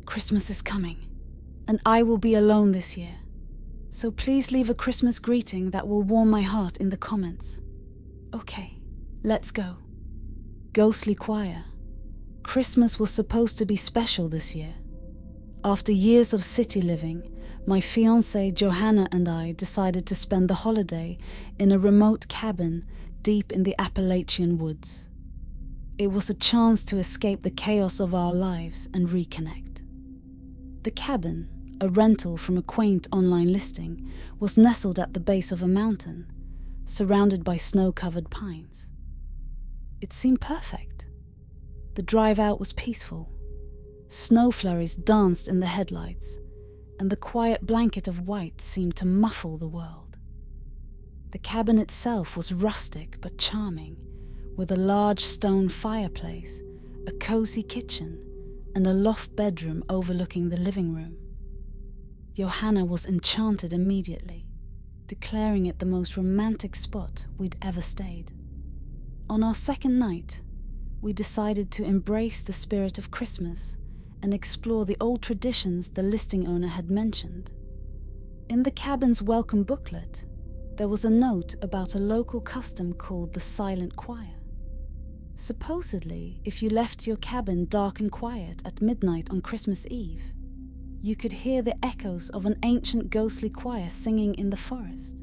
Christmas is coming, and I will be alone this year. So please leave a Christmas greeting that will warm my heart in the comments. Okay, let's go. Ghostly choir. Christmas was supposed to be special this year. After years of city living, my fiancée Johanna and I decided to spend the holiday in a remote cabin deep in the Appalachian woods. It was a chance to escape the chaos of our lives and reconnect. The cabin, a rental from a quaint online listing, was nestled at the base of a mountain, surrounded by snow-covered pines. It seemed perfect. The drive out was peaceful. Snow flurries danced in the headlights, and the quiet blanket of white seemed to muffle the world. The cabin itself was rustic but charming, with a large stone fireplace, a cozy kitchen, and a loft bedroom overlooking the living room. Johanna was enchanted immediately, declaring it the most romantic spot we'd ever stayed. On our second night, we decided to embrace the spirit of Christmas and explore the old traditions the listing owner had mentioned. In the cabin's welcome booklet, there was a note about a local custom called the silent choir. Supposedly, if you left your cabin dark and quiet at midnight on Christmas Eve, you could hear the echoes of an ancient ghostly choir singing in the forest.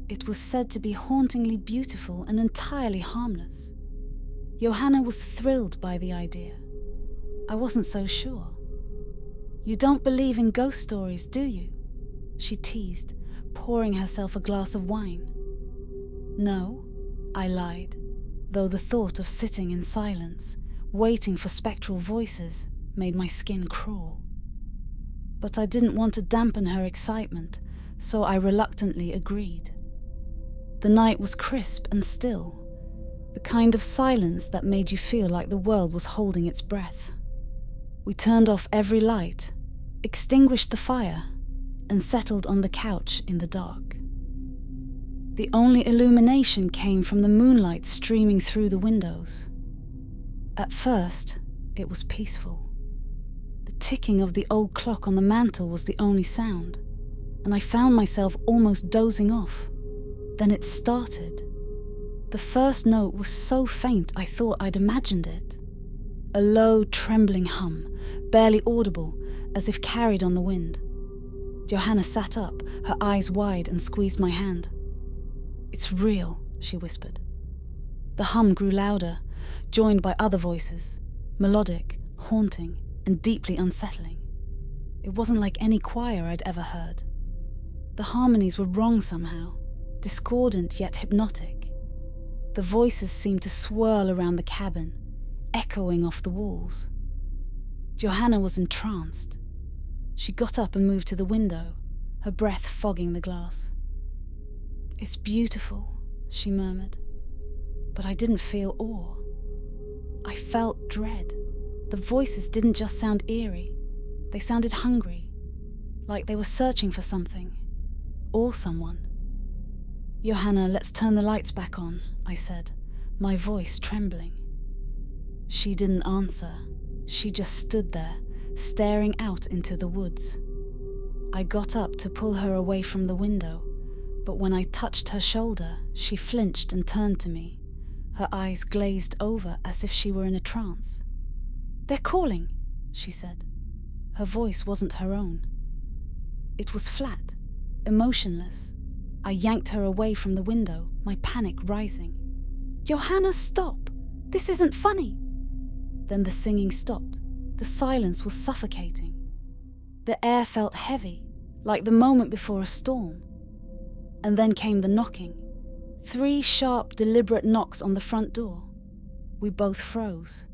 It was said to be hauntingly beautiful and entirely harmless. Johanna was thrilled by the idea. I wasn't so sure. "You don't believe in ghost stories, do you?" she teased, pouring herself a glass of wine. "No," I lied, though the thought of sitting in silence, waiting for spectral voices, made my skin crawl. But I didn't want to dampen her excitement, so I reluctantly agreed. The night was crisp and still, the kind of silence that made you feel like the world was holding its breath. We turned off every light, extinguished the fire, and settled on the couch in the dark. The only illumination came from the moonlight streaming through the windows. At first, it was peaceful. The ticking of the old clock on the mantel was the only sound, and I found myself almost dozing off. Then it started. The first note was so faint I thought I'd imagined it. A low, trembling hum, barely audible, as if carried on the wind. Johanna sat up, her eyes wide, and squeezed my hand. "It's real," she whispered. The hum grew louder, joined by other voices, melodic, haunting, and deeply unsettling. It wasn't like any choir I'd ever heard. The harmonies were wrong somehow, discordant yet hypnotic. The voices seemed to swirl around the cabin, echoing off the walls. Johanna was entranced. She got up and moved to the window, her breath fogging the glass. "It's beautiful," she murmured, but I didn't feel awe. I felt dread. The voices didn't just sound eerie, they sounded hungry, like they were searching for something, or someone. "Johanna, let's turn the lights back on," I said, my voice trembling. She didn't answer. She just stood there, staring out into the woods. I got up to pull her away from the window, but when I touched her shoulder, she flinched and turned to me, her eyes glazed over as if she were in a trance. "They're calling," she said. Her voice wasn't her own. It was flat, emotionless. I yanked her away from the window, my panic rising. "Johanna, stop! This isn't funny!" Then the singing stopped. The silence was suffocating. The air felt heavy, like the moment before a storm. And then came the knocking. 3 sharp, deliberate knocks on the front door. We both froze.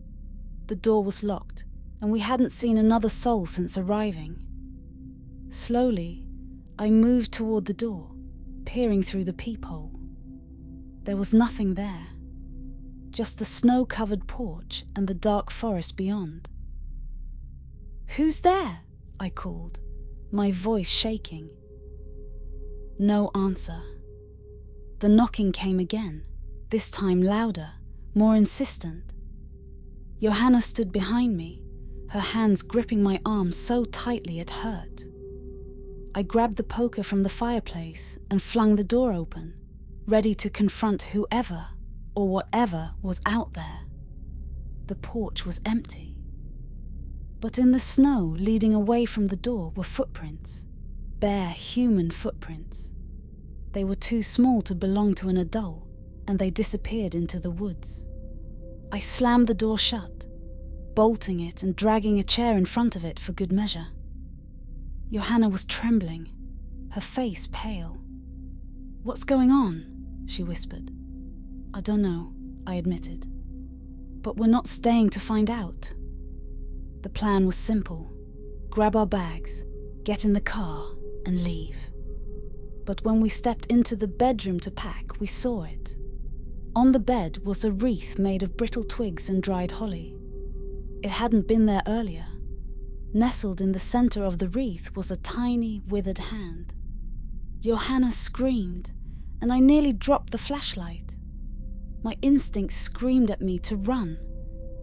The door was locked, and we hadn't seen another soul since arriving. Slowly, I moved toward the door, peering through the peephole. There was nothing there, just the snow-covered porch and the dark forest beyond. "Who's there?" I called, my voice shaking. No answer. The knocking came again, this time louder, more insistent. Johanna stood behind me, her hands gripping my arm so tightly it hurt. I grabbed the poker from the fireplace and flung the door open, ready to confront whoever or whatever was out there. The porch was empty. But in the snow leading away from the door were footprints, bare human footprints. They were too small to belong to an adult, and they disappeared into the woods. I slammed the door shut, bolting it and dragging a chair in front of it for good measure. Johanna was trembling, her face pale. "What's going on?" she whispered. "I don't know," I admitted. "But we're not staying to find out." The plan was simple: grab our bags, get in the car, and leave. But when we stepped into the bedroom to pack, we saw it. On the bed was a wreath made of brittle twigs and dried holly. It hadn't been there earlier. Nestled in the center of the wreath was a tiny, withered hand. Johanna screamed, and I nearly dropped the flashlight. My instinct screamed at me to run,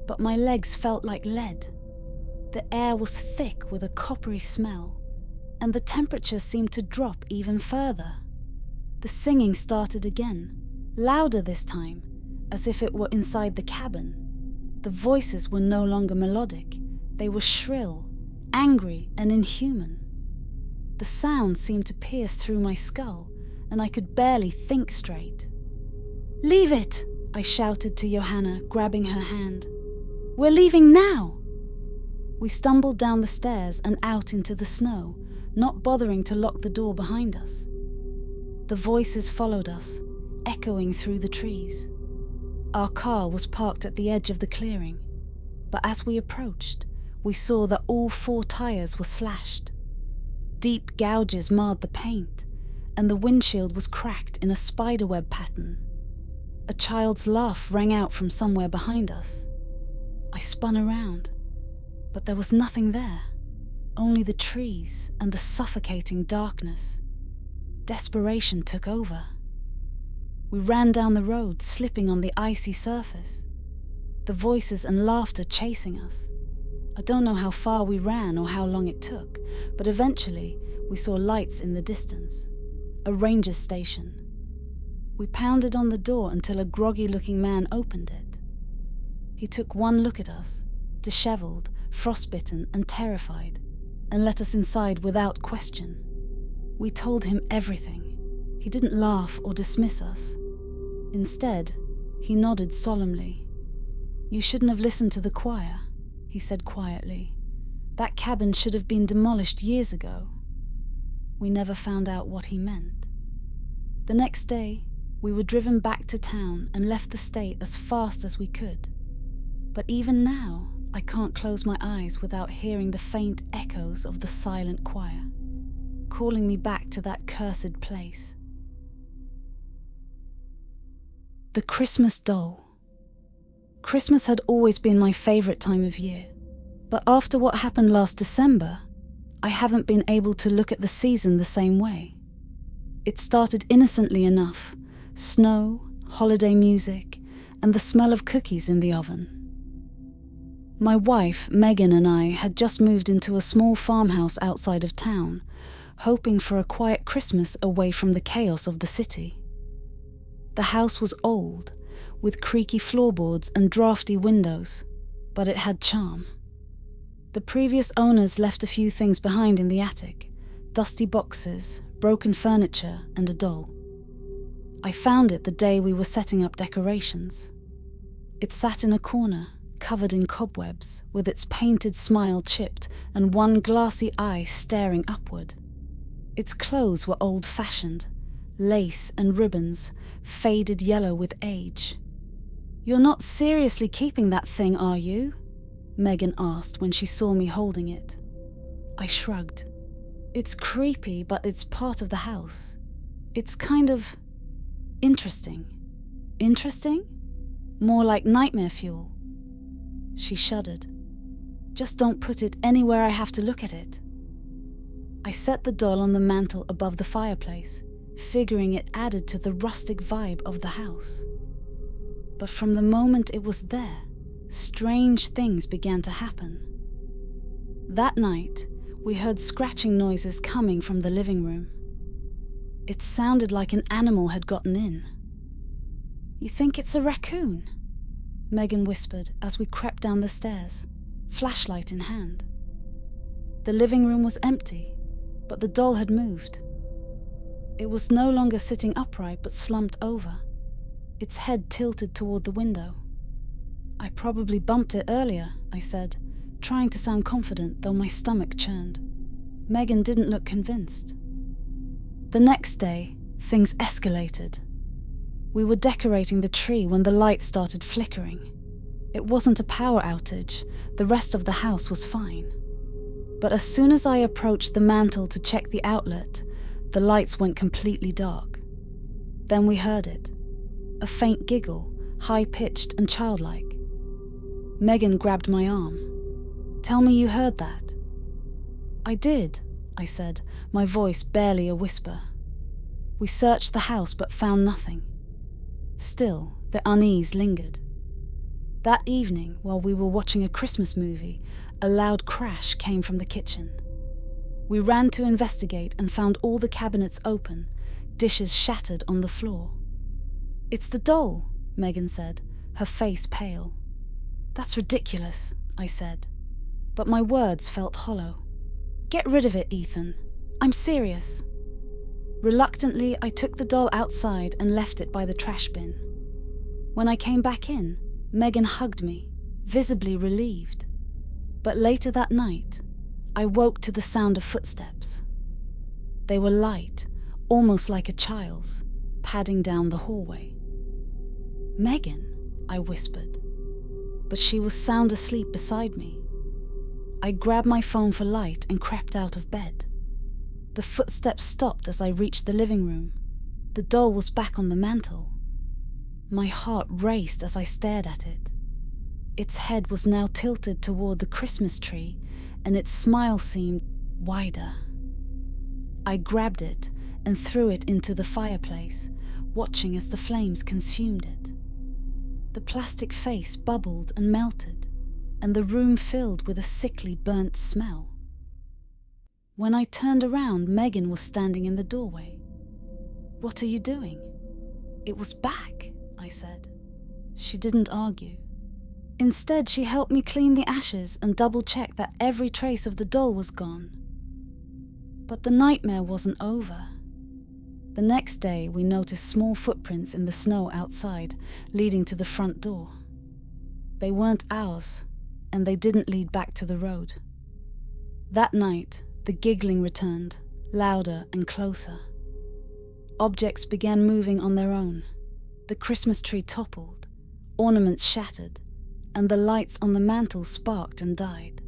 but my legs felt like lead. The air was thick with a coppery smell, and the temperature seemed to drop even further. The singing started again, louder this time, as if it were inside the cabin. The voices were no longer melodic, they were shrill, angry, and inhuman. The sound seemed to pierce through my skull, and I could barely think straight. "Leave it!" I shouted to Johanna, grabbing her hand. "We're leaving now!" We stumbled down the stairs and out into the snow, not bothering to lock the door behind us. The voices followed us, echoing through the trees. Our car was parked at the edge of the clearing, but as we approached, we saw that all 4 tires were slashed. Deep gouges marred the paint, and the windshield was cracked in a spiderweb pattern. A child's laugh rang out from somewhere behind us. I spun around, but there was nothing there, only the trees and the suffocating darkness. Desperation took over. We ran down the road, slipping on the icy surface, the voices and laughter chasing us. I don't know how far we ran or how long it took, but eventually we saw lights in the distance, a ranger's station. We pounded on the door until a groggy-looking man opened it. He took one look at us, disheveled, frostbitten and terrified, and let us inside without question. We told him everything. He didn't laugh or dismiss us. Instead, he nodded solemnly. "You shouldn't have listened to the choir," he said quietly. "That cabin should have been demolished years ago." We never found out what he meant. The next day, we were driven back to town and left the state as fast as we could. But even now, I can't close my eyes without hearing the faint echoes of the silent choir, calling me back to that cursed place. The Christmas doll. Christmas had always been my favourite time of year, but after what happened last December, I haven't been able to look at the season the same way. It started innocently enough: snow, holiday music, and the smell of cookies in the oven. My wife, Megan, and I had just moved into a small farmhouse outside of town, hoping for a quiet Christmas away from the chaos of the city. The house was old, with creaky floorboards and drafty windows, but it had charm. The previous owners left a few things behind in the attic: dusty boxes, broken furniture, and a doll. I found it the day we were setting up decorations. It sat in a corner, covered in cobwebs, with its painted smile chipped and one glassy eye staring upward. Its clothes were old-fashioned, lace and ribbons, faded yellow with age. "You're not seriously keeping that thing, are you?" Megan asked when she saw me holding it. I shrugged. "It's creepy, but it's part of the house. It's kind of interesting." "Interesting? More like nightmare fuel." She shuddered. "Just don't put it anywhere I have to look at it." I set the doll on the mantel above the fireplace, figuring it added to the rustic vibe of the house. But from the moment it was there, strange things began to happen. That night, we heard scratching noises coming from the living room. It sounded like an animal had gotten in. "You think it's a raccoon?" Megan whispered as we crept down the stairs, flashlight in hand. The living room was empty, but the doll had moved. It was no longer sitting upright but slumped over, its head tilted toward the window. "I probably bumped it earlier," I said, trying to sound confident though my stomach churned. Megan didn't look convinced. The next day, things escalated. We were decorating the tree when the light started flickering. It wasn't a power outage, the rest of the house was fine. But as soon as I approached the mantel to check the outlet, the lights went completely dark. Then we heard it. A faint giggle, high-pitched and childlike. Megan grabbed my arm. "Tell me you heard that." "I did," I said, my voice barely a whisper. We searched the house but found nothing. Still, the unease lingered. That evening, while we were watching a Christmas movie, a loud crash came from the kitchen. We ran to investigate and found all the cabinets open, dishes shattered on the floor. "It's the doll," Megan said, her face pale. "That's ridiculous," I said, but my words felt hollow. "Get rid of it, Ethan. I'm serious." Reluctantly, I took the doll outside and left it by the trash bin. When I came back in, Megan hugged me, visibly relieved. But later that night, I woke to the sound of footsteps. They were light, almost like a child's, padding down the hallway. "Megan," I whispered, but she was sound asleep beside me. I grabbed my phone for light and crept out of bed. The footsteps stopped as I reached the living room. The doll was back on the mantel. My heart raced as I stared at it. Its head was now tilted toward the Christmas tree, and its smile seemed wider. I grabbed it and threw it into the fireplace, watching as the flames consumed it. The plastic face bubbled and melted, and the room filled with a sickly burnt smell. When I turned around, Megan was standing in the doorway. "What are you doing?" "It was back," I said. She didn't argue. Instead, she helped me clean the ashes and double-check that every trace of the doll was gone. But the nightmare wasn't over. The next day, we noticed small footprints in the snow outside, leading to the front door. They weren't ours, and they didn't lead back to the road. That night, the giggling returned, louder and closer. Objects began moving on their own. The Christmas tree toppled, ornaments shattered, and the lights on the mantel sparked and died.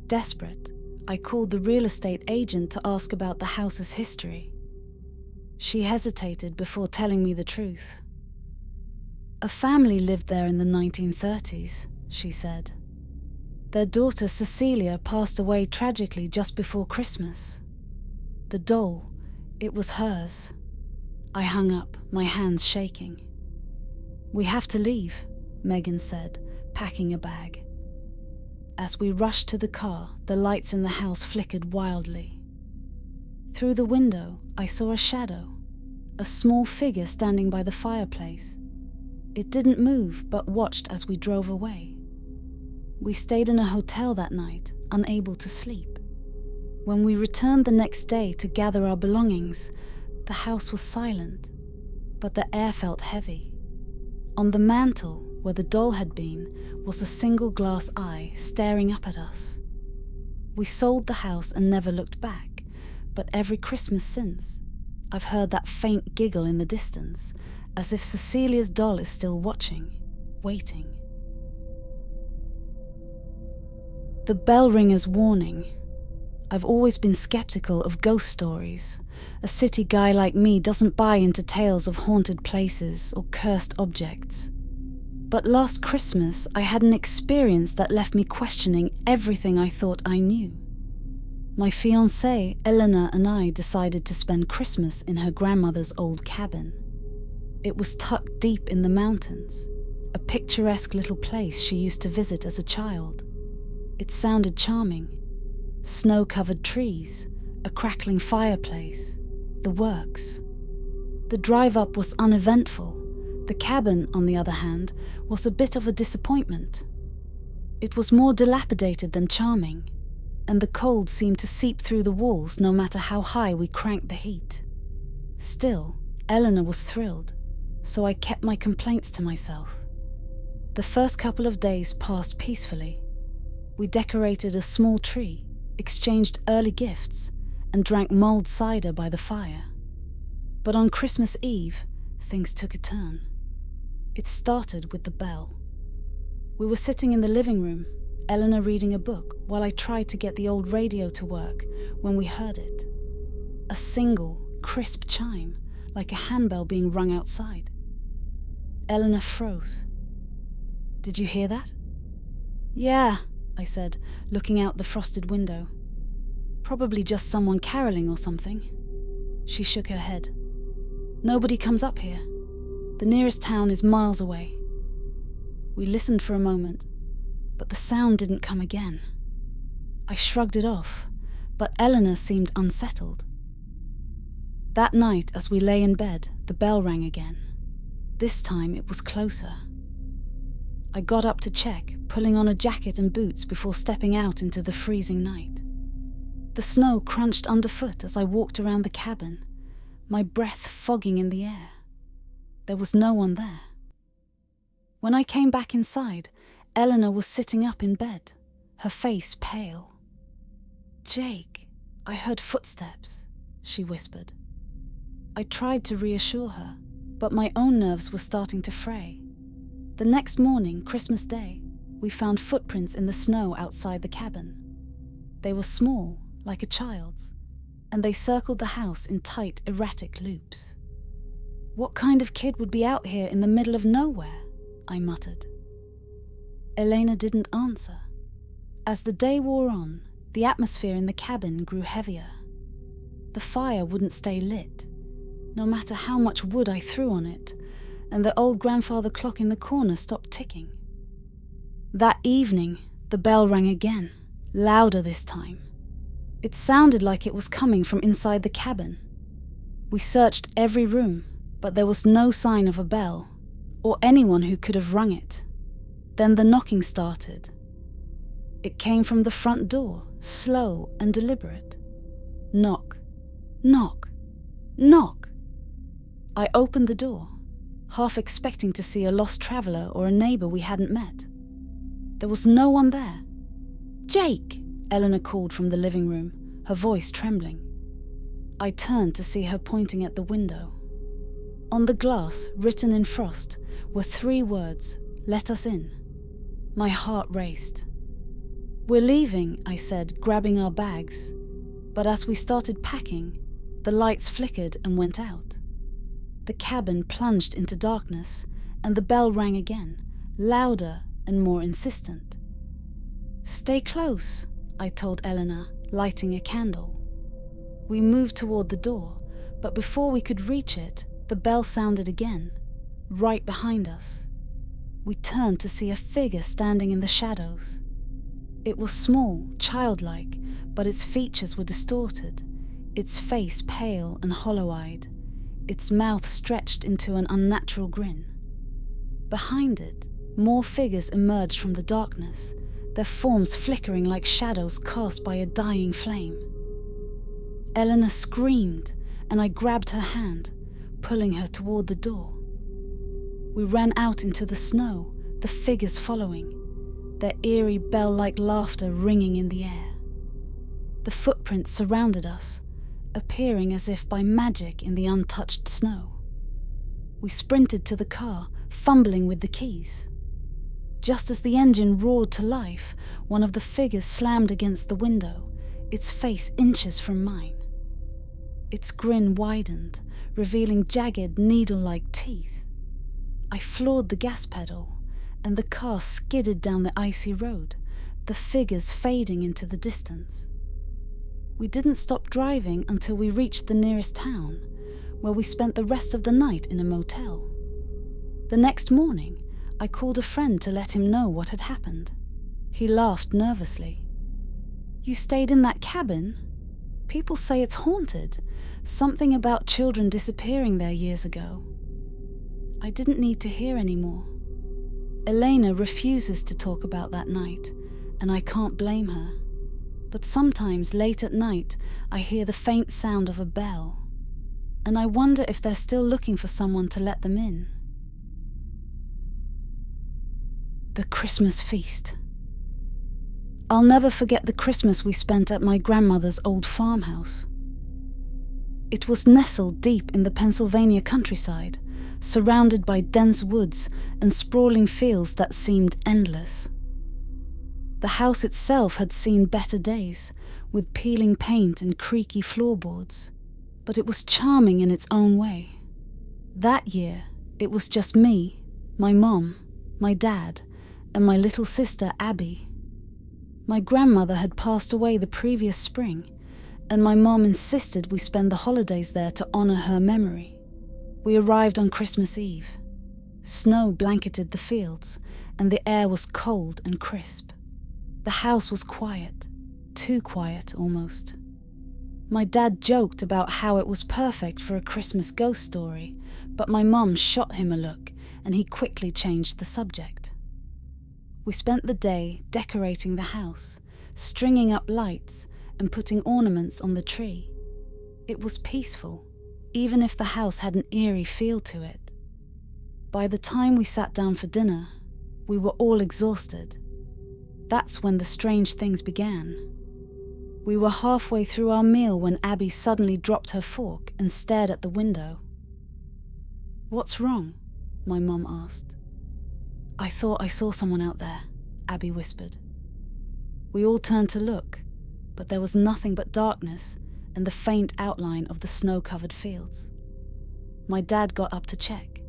Desperate, I called the real estate agent to ask about the house's history. She hesitated before telling me the truth. "A family lived there in the 1930s, she said. Their daughter Cecilia passed away tragically just before Christmas. The doll, it was hers." I hung up, my hands shaking. "We have to leave," Megan said, packing a bag. As we rushed to the car, the lights in the house flickered wildly. Through the window, I saw a shadow, a small figure standing by the fireplace. It didn't move, but watched as we drove away. We stayed in a hotel that night, unable to sleep. When we returned the next day to gather our belongings, the house was silent, but the air felt heavy. On the mantel, where the doll had been, was a single glass eye staring up at us. We sold the house and never looked back, but every Christmas since, I've heard that faint giggle in the distance, as if Cecilia's doll is still watching, waiting. The bell ringer's warning. I've always been skeptical of ghost stories. A city guy like me doesn't buy into tales of haunted places or cursed objects. But last Christmas, I had an experience that left me questioning everything I thought I knew. My fiancée, Eleanor, and I decided to spend Christmas in her grandmother's old cabin. It was tucked deep in the mountains, a picturesque little place she used to visit as a child. It sounded charming. Snow-covered trees, a crackling fireplace, the works. The drive-up was uneventful. The cabin, on the other hand, was a bit of a disappointment. It was more dilapidated than charming, and the cold seemed to seep through the walls no matter how high we cranked the heat. Still, Eleanor was thrilled, so I kept my complaints to myself. The first couple of days passed peacefully. We decorated a small tree, exchanged early gifts, and drank mulled cider by the fire. But on Christmas Eve, things took a turn. It started with the bell. We were sitting in the living room, Eleanor reading a book, while I tried to get the old radio to work, when we heard it. A single, crisp chime, like a handbell being rung outside. Eleanor froze. "Did you hear that?" "Yeah," I said, looking out the frosted window. "Probably just someone caroling or something." She shook her head. "Nobody comes up here. The nearest town is miles away." We listened for a moment, but the sound didn't come again. I shrugged it off, but Eleanor seemed unsettled. That night, as we lay in bed, the bell rang again. This time it was closer. I got up to check, pulling on a jacket and boots before stepping out into the freezing night. The snow crunched underfoot as I walked around the cabin, my breath fogging in the air. There was no one there. When I came back inside, Eleanor was sitting up in bed, her face pale. "Jake, I heard footsteps," she whispered. I tried to reassure her, but my own nerves were starting to fray. The next morning, Christmas Day, we found footprints in the snow outside the cabin. They were small, like a child's, and they circled the house in tight, erratic loops. "What kind of kid would be out here in the middle of nowhere?" I muttered. Elena didn't answer. As the day wore on, the atmosphere in the cabin grew heavier. The fire wouldn't stay lit, no matter how much wood I threw on it, and the old grandfather clock in the corner stopped ticking. That evening, the bell rang again, louder this time. It sounded like it was coming from inside the cabin. We searched every room, but there was no sign of a bell, or anyone who could have rung it. Then the knocking started. It came from the front door, slow and deliberate. Knock, knock, knock. I opened the door, half expecting to see a lost traveller or a neighbour we hadn't met. There was no one there. "Jake!" Eleanor called from the living room, her voice trembling. I turned to see her pointing at the window. On the glass, written in frost, were 3 words, "Let us in." My heart raced. "We're leaving," I said, grabbing our bags. But as we started packing, the lights flickered and went out. The cabin plunged into darkness, and the bell rang again, louder and more insistent. "Stay close," I told Eleanor, lighting a candle. We moved toward the door, but before we could reach it, the bell sounded again, right behind us. We turned to see a figure standing in the shadows. It was small, childlike, but its features were distorted, its face pale and hollow-eyed, its mouth stretched into an unnatural grin. Behind it, more figures emerged from the darkness, their forms flickering like shadows cast by a dying flame. Eleanor screamed, and I grabbed her hand, pulling her toward the door. We ran out into the snow, the figures following, their eerie bell-like laughter ringing in the air. The footprints surrounded us, appearing as if by magic in the untouched snow. We sprinted to the car, fumbling with the keys. Just as the engine roared to life, one of the figures slammed against the window, its face inches from mine. Its grin widened, revealing jagged, needle-like teeth. I floored the gas pedal, and the car skidded down the icy road, the figures fading into the distance. We didn't stop driving until we reached the nearest town, where we spent the rest of the night in a motel. The next morning, I called a friend to let him know what had happened. He laughed nervously. "You stayed in that cabin? People say it's haunted. Something about children disappearing there years ago." I didn't need to hear anymore. Elena refuses to talk about that night, and I can't blame her. But sometimes late at night, I hear the faint sound of a bell, and I wonder if they're still looking for someone to let them in. The Christmas feast. I'll never forget the Christmas we spent at my grandmother's old farmhouse. It was nestled deep in the Pennsylvania countryside, surrounded by dense woods and sprawling fields that seemed endless. The house itself had seen better days, with peeling paint and creaky floorboards, but it was charming in its own way. That year, it was just me, my mom, my dad, and my little sister Abby. My grandmother had passed away the previous spring, and my mom insisted we spend the holidays there to honor her memory. We arrived on Christmas Eve. Snow blanketed the fields, and the air was cold and crisp. The house was quiet, too quiet almost. My dad joked about how it was perfect for a Christmas ghost story, but my mom shot him a look, and he quickly changed the subject. We spent the day decorating the house, stringing up lights, and putting ornaments on the tree. It was peaceful, even if the house had an eerie feel to it. By the time we sat down for dinner, we were all exhausted. That's when the strange things began. We were halfway through our meal when Abby suddenly dropped her fork and stared at the window. "What's wrong?" my mum asked. "I thought I saw someone out there," Abby whispered. We all turned to look, but there was nothing but darkness and the faint outline of the snow-covered fields. My dad got up to check,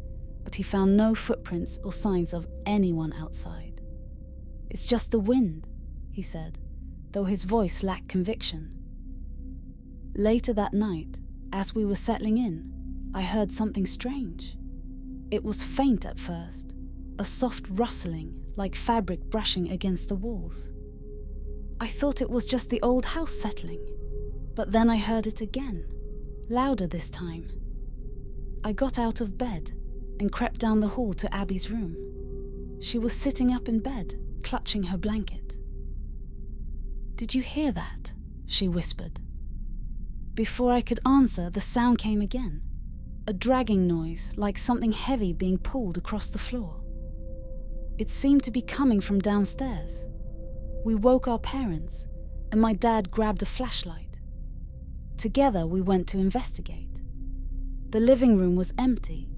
but he found no footprints or signs of anyone outside. "It's just the wind," he said, though his voice lacked conviction. Later that night, as we were settling in, I heard something strange. It was faint at first, a soft rustling like fabric brushing against the walls. I thought it was just the old house settling, but then I heard it again, louder this time. I got out of bed and crept down the hall to Abby's room. She was sitting up in bed, clutching her blanket. "Did you hear that?" she whispered. Before I could answer, the sound came again, a dragging noise like something heavy being pulled across the floor. It seemed to be coming from downstairs. We woke our parents, and my dad grabbed a flashlight. Together we went to investigate. The living room was empty,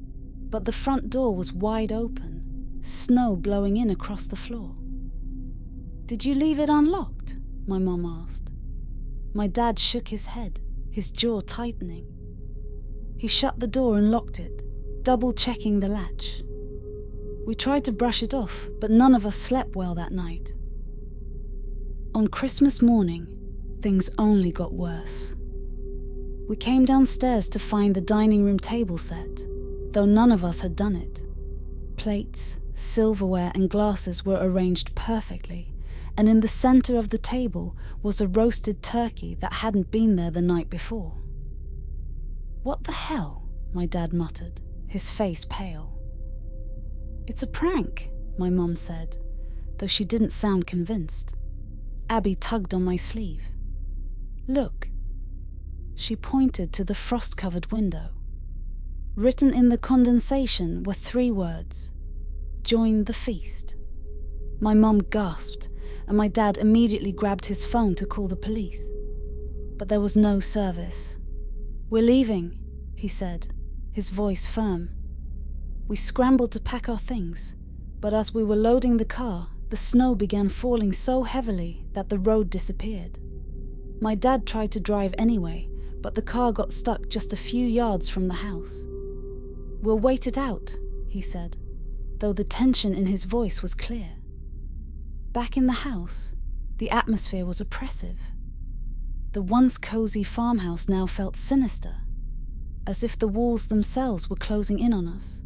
but the front door was wide open, snow blowing in across the floor. "Did you leave it unlocked?" my mom asked. My dad shook his head, his jaw tightening. He shut the door and locked it, double-checking the latch. We tried to brush it off, but none of us slept well that night. On Christmas morning, things only got worse. We came downstairs to find the dining room table set, though none of us had done it. Plates, silverware and glasses were arranged perfectly, and in the center of the table was a roasted turkey that hadn't been there the night before. "What the hell?" my dad muttered, his face pale. "It's a prank," my mum said, though she didn't sound convinced. Abby tugged on my sleeve. "Look." She pointed to the frost-covered window. Written in the condensation were 3 words: "Join the feast." My mum gasped, and my dad immediately grabbed his phone to call the police. But there was no service. "We're leaving," he said, his voice firm. We scrambled to pack our things, but as we were loading the car, the snow began falling so heavily that the road disappeared. My dad tried to drive anyway, but the car got stuck just a few yards from the house. "We'll wait it out," he said, though the tension in his voice was clear. Back in the house, the atmosphere was oppressive. The once cozy farmhouse now felt sinister, as if the walls themselves were closing in on us.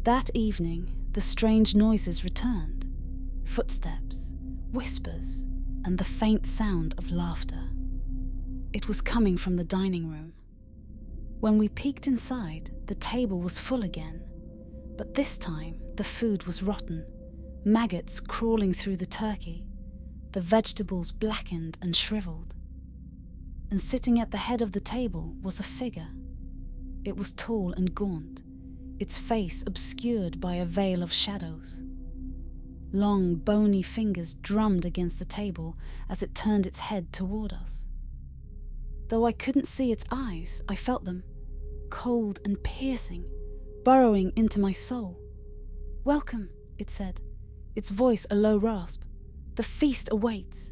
That evening, the strange noises returned. Footsteps, whispers, and the faint sound of laughter. It was coming from the dining room. When we peeked inside, the table was full again, but this time the food was rotten, maggots crawling through the turkey, the vegetables blackened and shriveled. And sitting at the head of the table was a figure. It was tall and gaunt, its face obscured by a veil of shadows. Long, bony fingers drummed against the table as it turned its head toward us. Though I couldn't see its eyes, I felt them, cold and piercing, burrowing into my soul. "Welcome," it said, its voice a low rasp. "The feast awaits."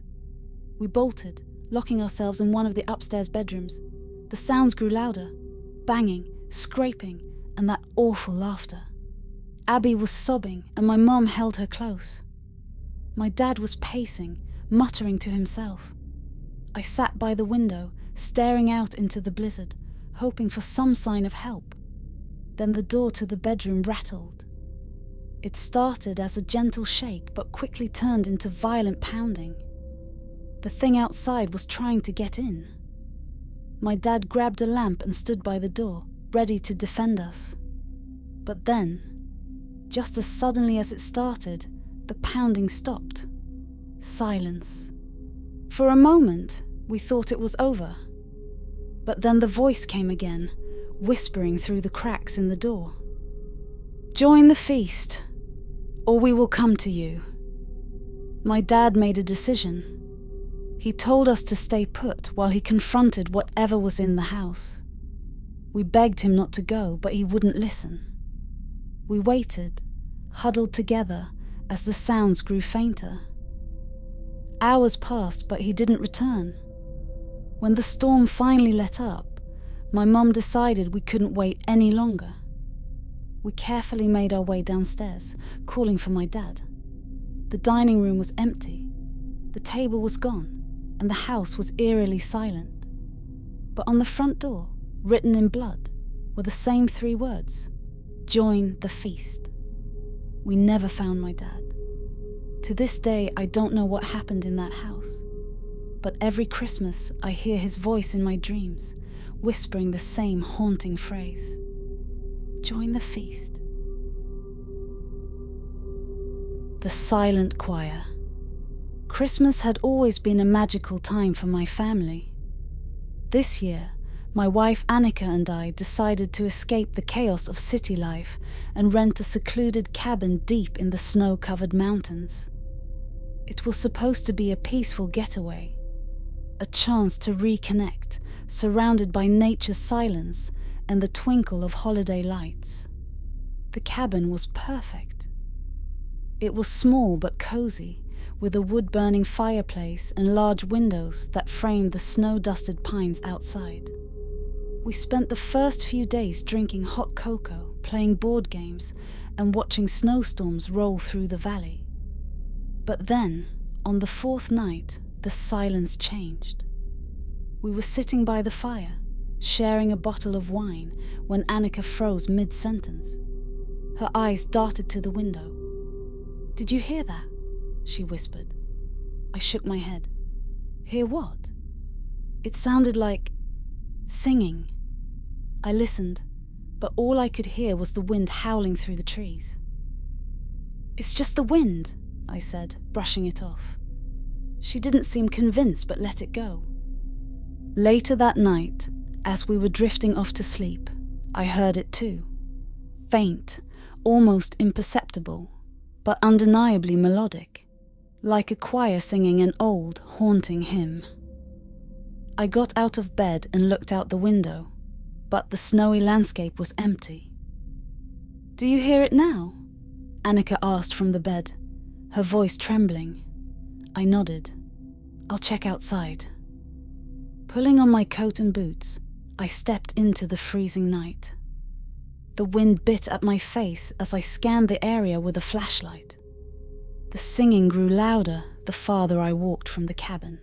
We bolted, locking ourselves in one of the upstairs bedrooms. The sounds grew louder, banging, scraping, and that awful laughter. Abby was sobbing, and my mum held her close. My dad was pacing, muttering to himself. I sat by the window, staring out into the blizzard, hoping for some sign of help. Then the door to the bedroom rattled. It started as a gentle shake, but quickly turned into violent pounding. The thing outside was trying to get in. My dad grabbed a lamp and stood by the door, ready to defend us. But then, just as suddenly as it started, the pounding stopped. Silence. For a moment, we thought it was over. But then the voice came again, whispering through the cracks in the door. "Join the feast, or we will come to you." My dad made a decision. He told us to stay put while he confronted whatever was in the house. We begged him not to go, but he wouldn't listen. We waited, huddled together, as the sounds grew fainter. Hours passed, but he didn't return. When the storm finally let up, my mum decided we couldn't wait any longer. We carefully made our way downstairs, calling for my dad. The dining room was empty. The table was gone, and the house was eerily silent. But on the front door, written in blood, were the same 3 words: "Join the feast." We never found my dad. To this day, I don't know what happened in that house. But every Christmas, I hear his voice in my dreams, whispering the same haunting phrase: "Join the feast." The silent choir. Christmas had always been a magical time for my family. This year, my wife Annika and I decided to escape the chaos of city life and rent a secluded cabin deep in the snow-covered mountains. It was supposed to be a peaceful getaway, a chance to reconnect, surrounded by nature's silence and the twinkle of holiday lights. The cabin was perfect. It was small but cozy, with a wood-burning fireplace and large windows that framed the snow-dusted pines outside. We spent the first few days drinking hot cocoa, playing board games, and watching snowstorms roll through the valley. But then, on the 4th night, the silence changed. We were sitting by the fire, sharing a bottle of wine, when Annika froze mid-sentence. Her eyes darted to the window. "Did you hear that?" she whispered. I shook my head. "Hear what?" It sounded like singing. I listened, but all I could hear was the wind howling through the trees. "It's just the wind," I said, brushing it off. She didn't seem convinced, but let it go. Later that night, as we were drifting off to sleep, I heard it too. Faint, almost imperceptible, but undeniably melodic, like a choir singing an old, haunting hymn. I got out of bed and looked out the window, but the snowy landscape was empty. "Do you hear it now?" Annika asked from the bed, her voice trembling. I nodded. "I'll check outside." Pulling on my coat and boots, I stepped into the freezing night. The wind bit at my face as I scanned the area with a flashlight. The singing grew louder the farther I walked from the cabin.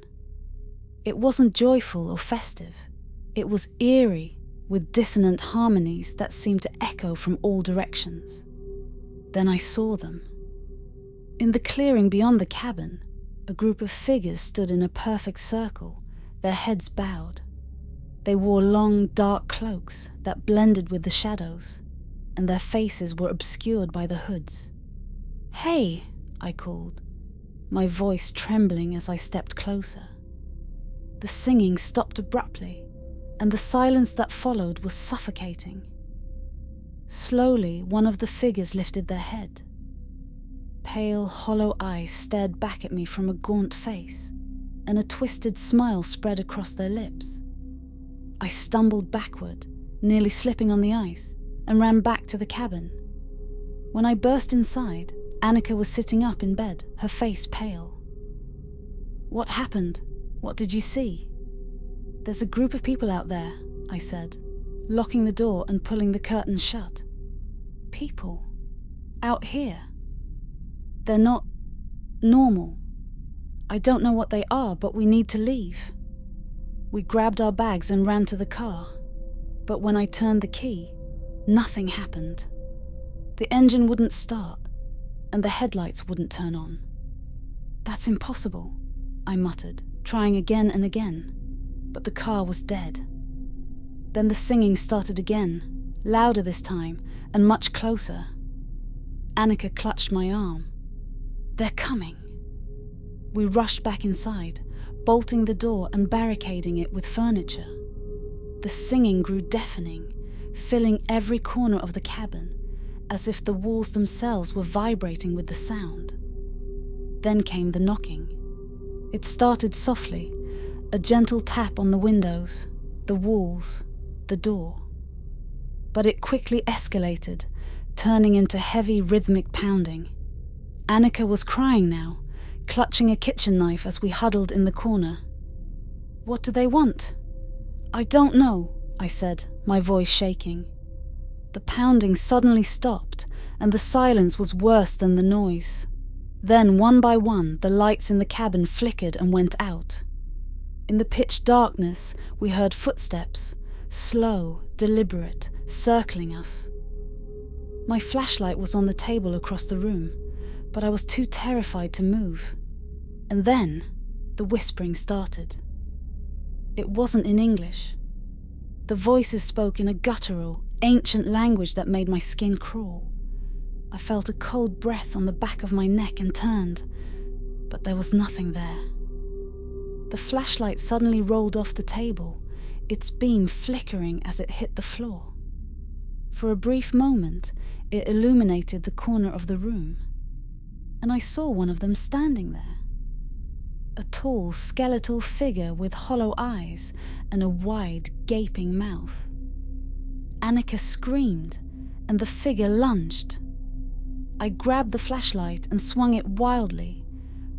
It wasn't joyful or festive. It was eerie, with dissonant harmonies that seemed to echo from all directions. Then I saw them. In the clearing beyond the cabin, A group of figures stood in a perfect circle, their heads bowed. They wore long, dark cloaks that blended with the shadows, and their faces were obscured by the hoods. "Hey!" I called, my voice trembling as I stepped closer. The singing stopped abruptly, and the silence that followed was suffocating. Slowly, one of the figures lifted their head. Pale, hollow eyes stared back at me from a gaunt face, and a twisted smile spread across their lips. I stumbled backward, nearly slipping on the ice, and ran back to the cabin. When I burst inside, Annika was sitting up in bed, her face pale. "What happened? What did you see?" "There's a group of people out there," I said, locking the door and pulling the curtains shut. "People? Out here? They're not normal. I don't know what they are, but we need to leave." We grabbed our bags and ran to the car, but when I turned the key, nothing happened. The engine wouldn't start, and the headlights wouldn't turn on. "That's impossible," I muttered, trying again and again, but the car was dead. Then the singing started again, louder this time, and much closer. Annika clutched my arm. "They're coming." We rushed back inside, bolting the door and barricading it with furniture. The singing grew deafening, filling every corner of the cabin, as if the walls themselves were vibrating with the sound. Then came the knocking. It started softly, a gentle tap on the windows, the walls, the door. But it quickly escalated, turning into heavy rhythmic pounding. Annika was crying now, clutching a kitchen knife as we huddled in the corner. "What do they want?" "I don't know," I said, my voice shaking. The pounding suddenly stopped, and the silence was worse than the noise. Then, one by one, the lights in the cabin flickered and went out. In the pitch darkness, we heard footsteps, slow, deliberate, circling us. My flashlight was on the table across the room, but I was too terrified to move. And then, the whispering started. It wasn't in English. The voices spoke in a guttural, ancient language that made my skin crawl. I felt a cold breath on the back of my neck and turned, but there was nothing there. The flashlight suddenly rolled off the table, its beam flickering as it hit the floor. For a brief moment, it illuminated the corner of the room, and I saw one of them standing there. A tall, skeletal figure with hollow eyes and a wide, gaping mouth. Annika screamed, and the figure lunged. I grabbed the flashlight and swung it wildly,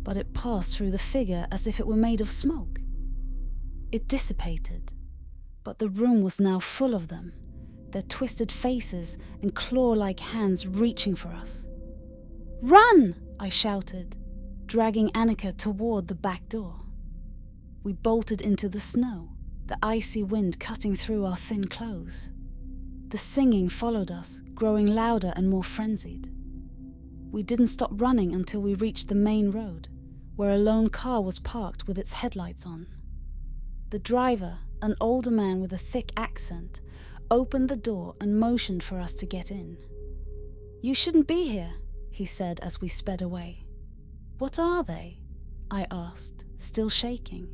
but it passed through the figure as if it were made of smoke. It dissipated, but the room was now full of them, their twisted faces and claw-like hands reaching for us. "Run!" I shouted, dragging Annika toward the back door. We bolted into the snow, the icy wind cutting through our thin clothes. The singing followed us, growing louder and more frenzied. We didn't stop running until we reached the main road, where a lone car was parked with its headlights on. The driver, an older man with a thick accent, opened the door and motioned for us to get in. "You shouldn't be here," he said as we sped away. "What are they?" I asked, still shaking.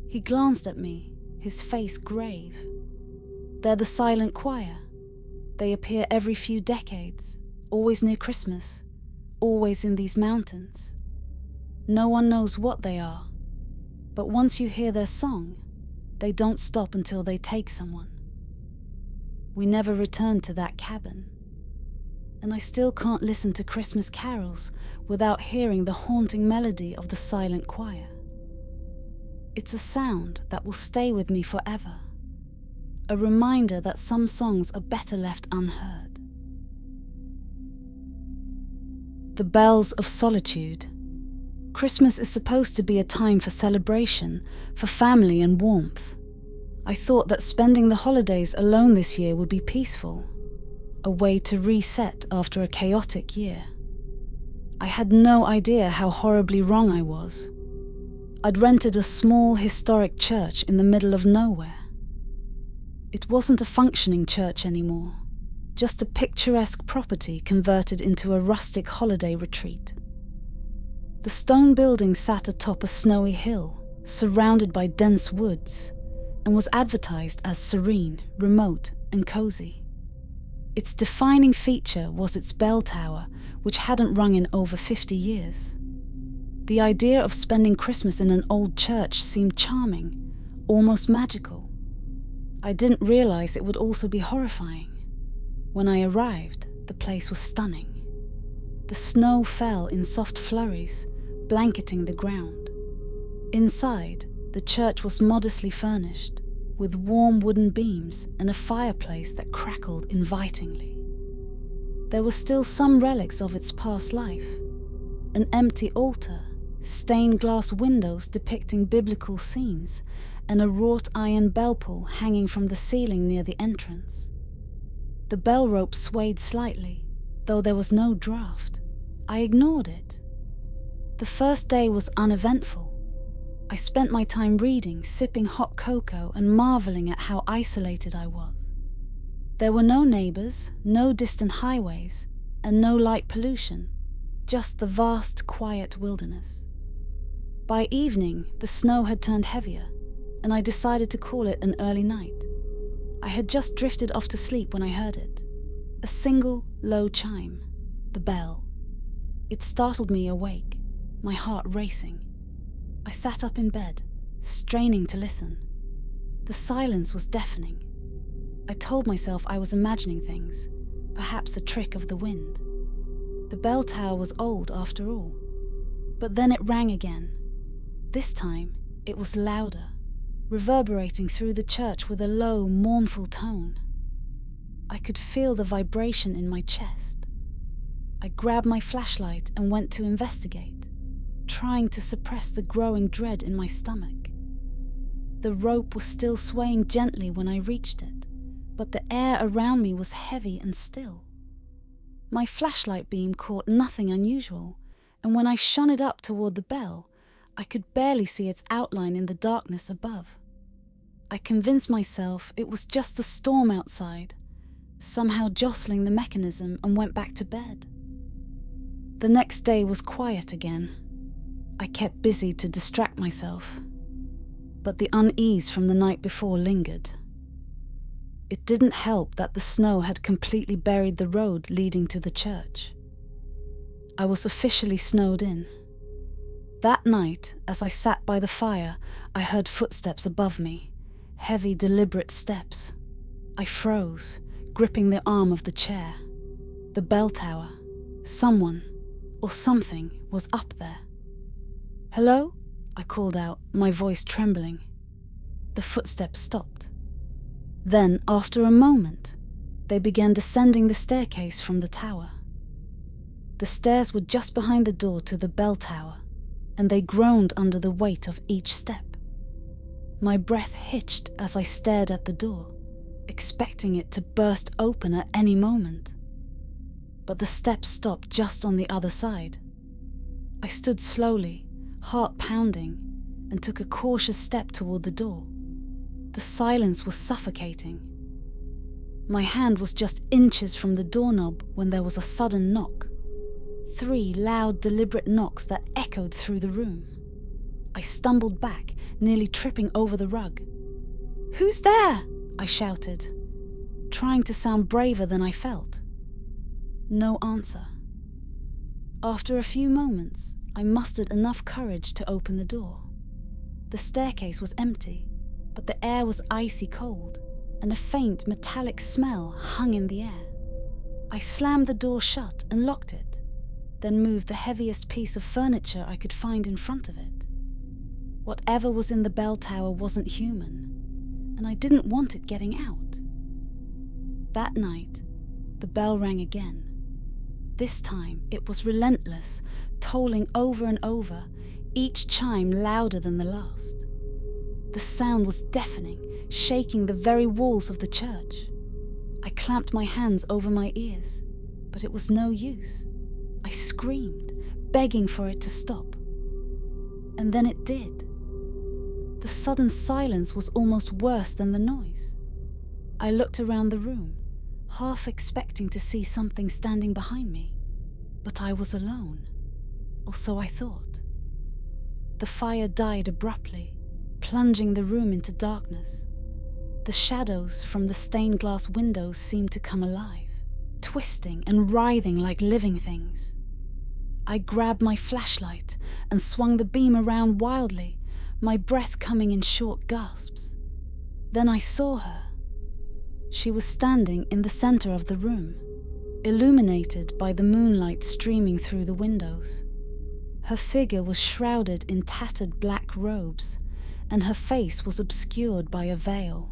He glanced at me, his face grave. "They're the silent choir. They appear every few decades, always near Christmas, always in these mountains. No one knows what they are, but once you hear their song, they don't stop until they take someone." We never returned to that cabin, and I still can't listen to Christmas carols without hearing the haunting melody of the silent choir. It's a sound that will stay with me forever, a reminder that some songs are better left unheard. The Bells of Solitude. Christmas is supposed to be a time for celebration, for family and warmth. I thought that spending the holidays alone this year would be peaceful, a way to reset after a chaotic year. I had no idea how horribly wrong I was. I'd rented a small historic church in the middle of nowhere. It wasn't a functioning church anymore, just a picturesque property converted into a rustic holiday retreat. The stone building sat atop a snowy hill, surrounded by dense woods, and was advertised as serene, remote, and cozy. Its defining feature was its bell tower, which hadn't rung in over 50 years. The idea of spending Christmas in an old church seemed charming, almost magical. I didn't realize it would also be horrifying. When I arrived, the place was stunning. The snow fell in soft flurries, blanketing the ground. Inside, the church was modestly furnished, with warm wooden beams and a fireplace that crackled invitingly. There were still some relics of its past life: an empty altar, stained glass windows depicting biblical scenes, and a wrought iron bell pull hanging from the ceiling near the entrance. The bell rope swayed slightly, though there was no draft. I ignored it. The first day was uneventful. I spent my time reading, sipping hot cocoa, and marveling at how isolated I was. There were no neighbors, no distant highways, and no light pollution, just the vast, quiet wilderness. By evening, the snow had turned heavier, and I decided to call it an early night. I had just drifted off to sleep when I heard it. A single, low chime. The bell. It startled me awake, my heart racing. I sat up in bed, straining to listen. The silence was deafening. I told myself I was imagining things, perhaps a trick of the wind. The bell tower was old after all. But then it rang again. This time, it was louder, reverberating through the church with a low, mournful tone. I could feel the vibration in my chest. I grabbed my flashlight and went to investigate, trying to suppress the growing dread in my stomach. The rope was still swaying gently when I reached it, but the air around me was heavy and still. My flashlight beam caught nothing unusual, and when I shone it up toward the bell, I could barely see its outline in the darkness above. I convinced myself it was just the storm outside, somehow jostling the mechanism, and went back to bed. The next day was quiet again. I kept busy to distract myself, but the unease from the night before lingered. It didn't help that the snow had completely buried the road leading to the church. I was officially snowed in. That night, as I sat by the fire, I heard footsteps above me, heavy, deliberate steps. I froze, gripping the arm of the chair. The bell tower. Someone, or something, was up there. "Hello?" I called out, my voice trembling. The footsteps stopped. Then, after a moment, they began descending the staircase from the tower. The stairs were just behind the door to the bell tower, and they groaned under the weight of each step. My breath hitched as I stared at the door, expecting it to burst open at any moment. But the steps stopped just on the other side. I stood slowly, heart pounding, and took a cautious step toward the door. The silence was suffocating. My hand was just inches from the doorknob when there was a sudden knock. 3 loud, deliberate knocks that echoed through the room. I stumbled back, nearly tripping over the rug. "Who's there?" I shouted, trying to sound braver than I felt. No answer. After a few moments, I mustered enough courage to open the door. The staircase was empty, but the air was icy cold, and a faint metallic smell hung in the air. I slammed the door shut and locked it, then moved the heaviest piece of furniture I could find in front of it. Whatever was in the bell tower wasn't human, and I didn't want it getting out. That night, the bell rang again. This time, it was relentless, tolling over and over, each chime louder than the last. The sound was deafening, shaking the very walls of the church. I clamped my hands over my ears, but it was no use. I screamed, begging for it to stop. And then it did. The sudden silence was almost worse than the noise. I looked around the room, half expecting to see something standing behind me, but I was alone, or so I thought. The fire died abruptly, plunging the room into darkness. The shadows from the stained glass windows seemed to come alive, twisting and writhing like living things. I grabbed my flashlight and swung the beam around wildly, my breath coming in short gasps. Then I saw her. She was standing in the center of the room, illuminated by the moonlight streaming through the windows. Her figure was shrouded in tattered black robes, and her face was obscured by a veil.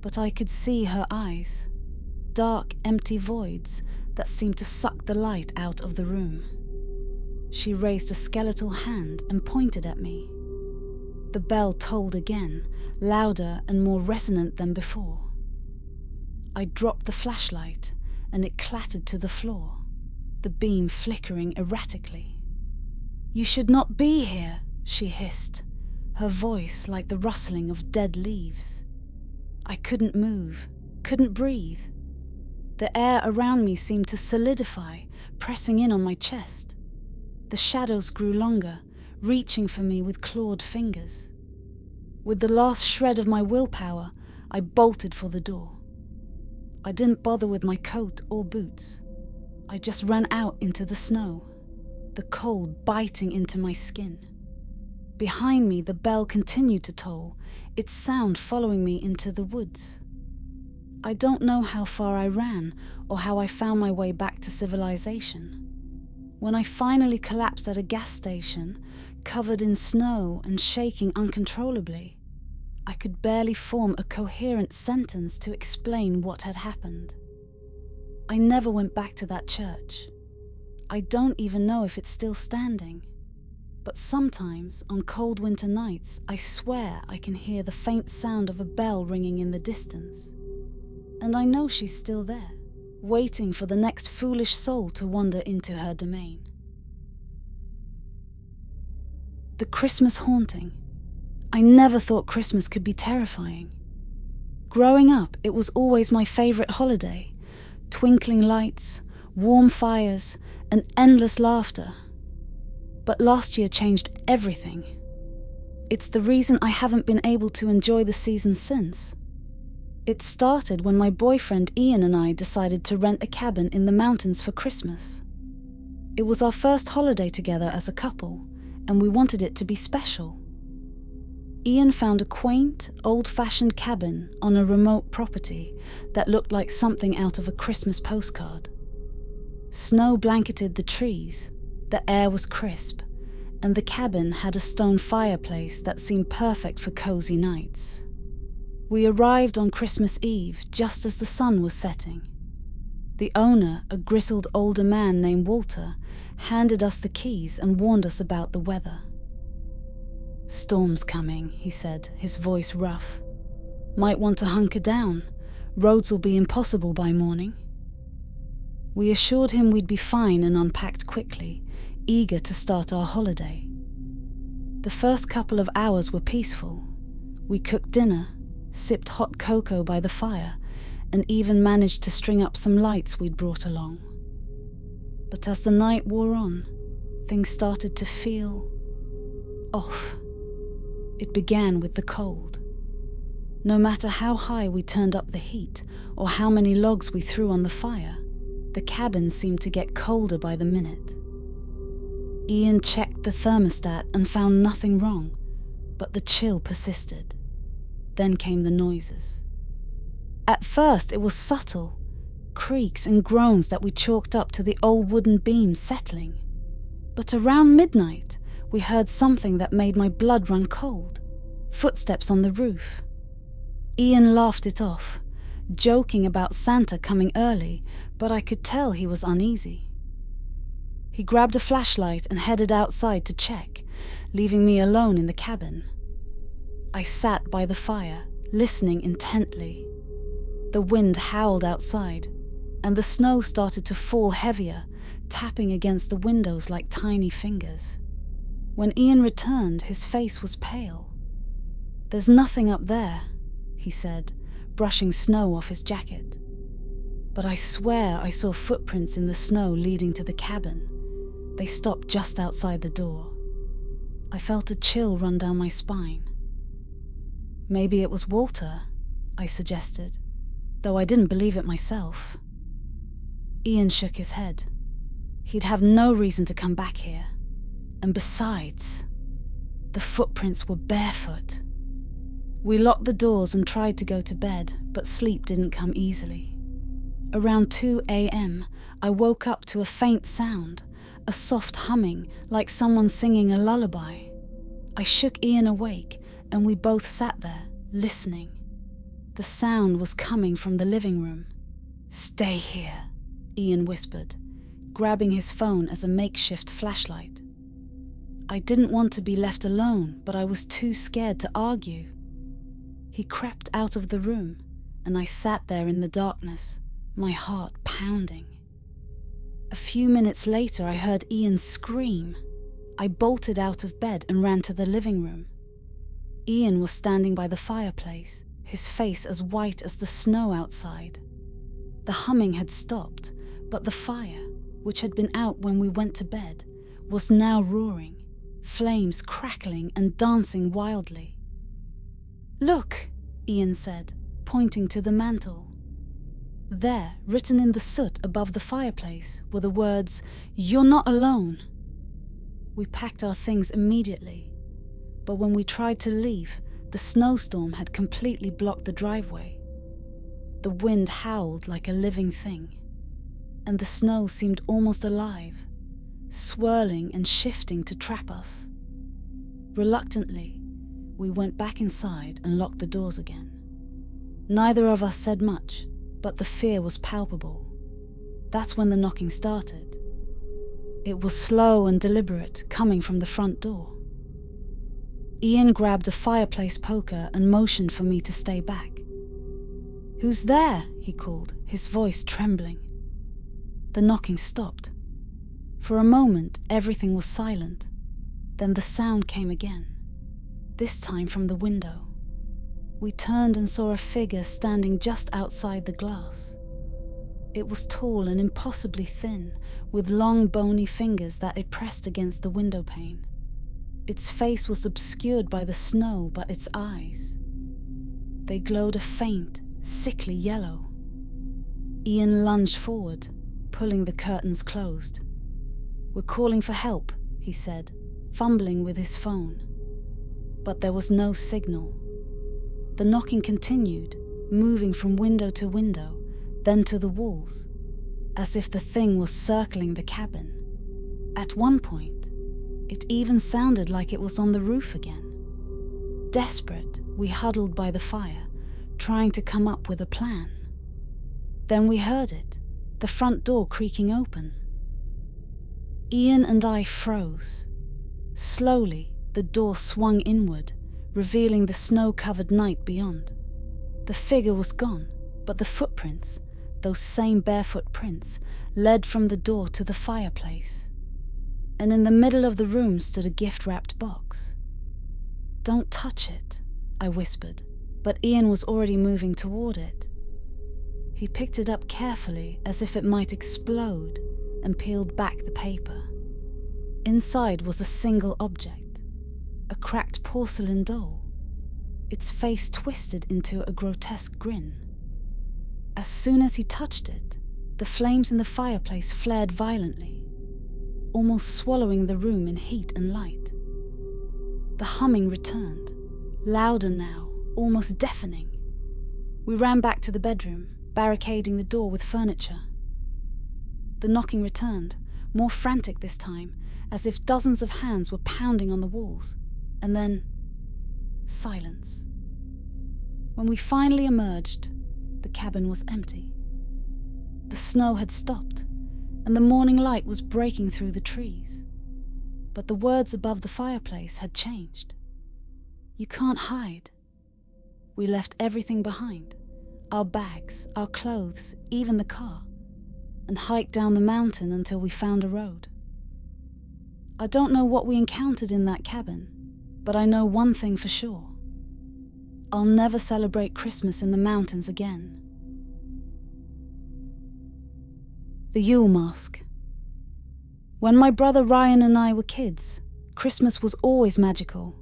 But I could see her eyes, dark, empty voids that seemed to suck the light out of the room. She raised a skeletal hand and pointed at me. The bell tolled again, louder and more resonant than before. I dropped the flashlight, and it clattered to the floor, the beam flickering erratically. "You should not be here," she hissed, her voice like the rustling of dead leaves. I couldn't move, couldn't breathe. The air around me seemed to solidify, pressing in on my chest. The shadows grew longer, reaching for me with clawed fingers. With the last shred of my willpower, I bolted for the door. I didn't bother with my coat or boots. I just ran out into the snow, the cold biting into my skin. Behind me, the bell continued to toll, its sound following me into the woods. I don't know how far I ran or how I found my way back to civilization. When I finally collapsed at a gas station, covered in snow and shaking uncontrollably, I could barely form a coherent sentence to explain what had happened. I never went back to that church. I don't even know if it's still standing. But sometimes, on cold winter nights, I swear I can hear the faint sound of a bell ringing in the distance. And I know she's still there, waiting for the next foolish soul to wander into her domain. The Christmas haunting. I never thought Christmas could be terrifying. Growing up, it was always my favorite holiday. Twinkling lights, warm fires, and endless laughter. But last year changed everything. It's the reason I haven't been able to enjoy the season since. It started when my boyfriend Ian and I decided to rent a cabin in the mountains for Christmas. It was our first holiday together as a couple, and we wanted it to be special. Ian found a quaint, old-fashioned cabin on a remote property that looked like something out of a Christmas postcard. Snow blanketed the trees, the air was crisp, and the cabin had a stone fireplace that seemed perfect for cozy nights. We arrived on Christmas Eve just as the sun was setting. The owner, a grizzled older man named Walter, handed us the keys and warned us about the weather. "Storm's coming," he said, his voice rough. "Might want to hunker down. Roads will be impossible by morning." We assured him we'd be fine and unpacked quickly, eager to start our holiday. The first couple of hours were peaceful. We cooked dinner, sipped hot cocoa by the fire, and even managed to string up some lights we'd brought along. But as the night wore on, things started to feel off. It began with the cold. No matter how high we turned up the heat or how many logs we threw on the fire, the cabin seemed to get colder by the minute. Ian checked the thermostat and found nothing wrong, but the chill persisted. Then came the noises. At first it was subtle, creaks and groans that we chalked up to the old wooden beams settling. But around midnight, we heard something that made my blood run cold. Footsteps on the roof. Ian laughed it off, joking about Santa coming early, but I could tell he was uneasy. He grabbed a flashlight and headed outside to check, leaving me alone in the cabin. I sat by the fire, listening intently. The wind howled outside, and the snow started to fall heavier, tapping against the windows like tiny fingers. When Ian returned, his face was pale. "There's nothing up there," he said, brushing snow off his jacket. "But I swear I saw footprints in the snow leading to the cabin. They stopped just outside the door." I felt a chill run down my spine. "Maybe it was Walter," I suggested, though I didn't believe it myself. Ian shook his head. He'd have no reason to come back here. And besides, the footprints were barefoot. We locked the doors and tried to go to bed, but sleep didn't come easily. Around 2 a.m., I woke up to a faint sound, a soft humming like someone singing a lullaby. I shook Ian awake, and we both sat there, listening. The sound was coming from the living room. "Stay here," Ian whispered, grabbing his phone as a makeshift flashlight. I didn't want to be left alone, but I was too scared to argue. He crept out of the room, and I sat there in the darkness, my heart pounding. A few minutes later, I heard Ian scream. I bolted out of bed and ran to the living room. Ian was standing by the fireplace, his face as white as the snow outside. The humming had stopped, but the fire, which had been out when we went to bed, was now roaring, flames crackling and dancing wildly. "Look," Ian said, pointing to the mantel. There, written in the soot above the fireplace, were the words, "You're not alone." We packed our things immediately, but when we tried to leave, the snowstorm had completely blocked the driveway. The wind howled like a living thing, and the snow seemed almost alive, swirling and shifting to trap us. Reluctantly, we went back inside and locked the doors again. Neither of us said much, but the fear was palpable. That's when the knocking started. It was slow and deliberate, coming from the front door. Ian grabbed a fireplace poker and motioned for me to stay back. "Who's there?" he called, his voice trembling. The knocking stopped. For a moment, everything was silent. Then the sound came again, this time from the window. We turned and saw a figure standing just outside the glass. It was tall and impossibly thin, with long bony fingers that it pressed against the window pane. Its face was obscured by the snow, but its eyes, they glowed a faint, sickly yellow. Ian lunged forward, pulling the curtains closed. "We're calling for help," he said, fumbling with his phone. But there was no signal. The knocking continued, moving from window to window, then to the walls, as if the thing was circling the cabin. At one point, it even sounded like it was on the roof again. Desperate, we huddled by the fire, trying to come up with a plan. Then we heard it, the front door creaking open. Ian and I froze. Slowly, the door swung inward, revealing the snow-covered night beyond. The figure was gone, but the footprints, those same barefoot prints, led from the door to the fireplace. And in the middle of the room stood a gift-wrapped box. "Don't touch it," I whispered, but Ian was already moving toward it. He picked it up carefully, as if it might explode, and peeled back the paper. Inside was a single object, a cracked porcelain doll, its face twisted into a grotesque grin. As soon as he touched it, the flames in the fireplace flared violently, almost swallowing the room in heat and light. The humming returned, louder now, almost deafening. We ran back to the bedroom, barricading the door with furniture. The knocking returned, more frantic this time, as if dozens of hands were pounding on the walls, and then silence. When we finally emerged, the cabin was empty. The snow had stopped, and the morning light was breaking through the trees. But the words above the fireplace had changed. "You can't hide." We left everything behind, our bags, our clothes, even the car. and hiked down the mountain until we found a road. I don't know what we encountered in that cabin, but I know one thing for sure. I'll never celebrate Christmas in the mountains again. The Yule Mask. When my brother Ryan and I were kids, Christmas was always magical.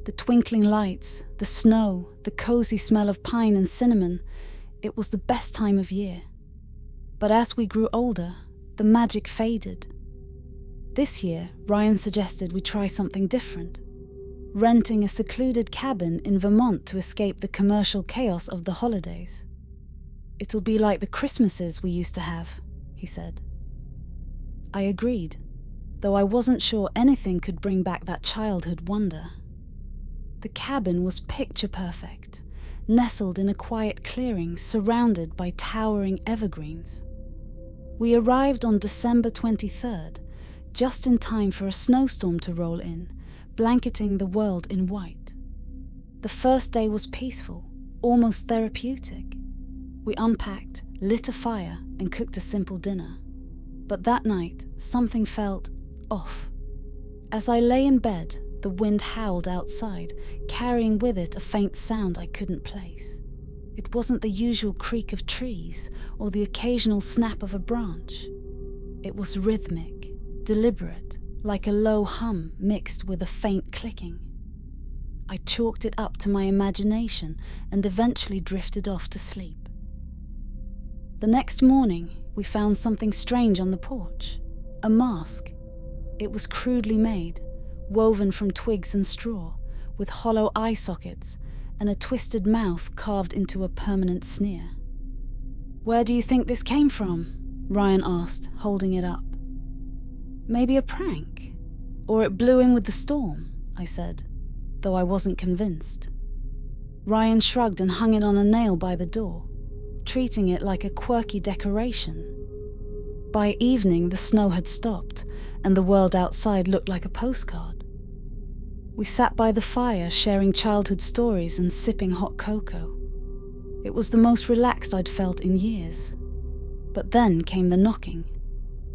The twinkling lights, the snow, the cozy smell of pine and cinnamon, it was the best time of year. But as we grew older, the magic faded. This year, Ryan suggested we try something different, renting a secluded cabin in Vermont to escape the commercial chaos of the holidays. It'll be like the Christmases we used to have, he said. I agreed, though I wasn't sure anything could bring back that childhood wonder. The cabin was picture perfect, nestled in a quiet clearing surrounded by towering evergreens. We arrived on December 23rd, just in time for a snowstorm to roll in, blanketing the world in white. The first day was peaceful, almost therapeutic. We unpacked, lit a fire, and cooked a simple dinner. But that night, something felt off. As I lay in bed, the wind howled outside, carrying with it a faint sound I couldn't place. It wasn't the usual creak of trees or the occasional snap of a branch. It was rhythmic, deliberate, like a low hum mixed with a faint clicking. I chalked it up to my imagination and eventually drifted off to sleep. The next morning, we found something strange on the porch. A mask. It was crudely made, woven from twigs and straw, with hollow eye sockets and a twisted mouth carved into a permanent sneer. "Where do you think this came from?" Ryan asked, holding it up. "Maybe a prank? Or it blew in with the storm," I said, though I wasn't convinced. Ryan shrugged and hung it on a nail by the door, treating it like a quirky decoration. By evening, the snow had stopped, and the world outside looked like a postcard. We sat by the fire, sharing childhood stories and sipping hot cocoa. It was the most relaxed I'd felt in years. But then came the knocking.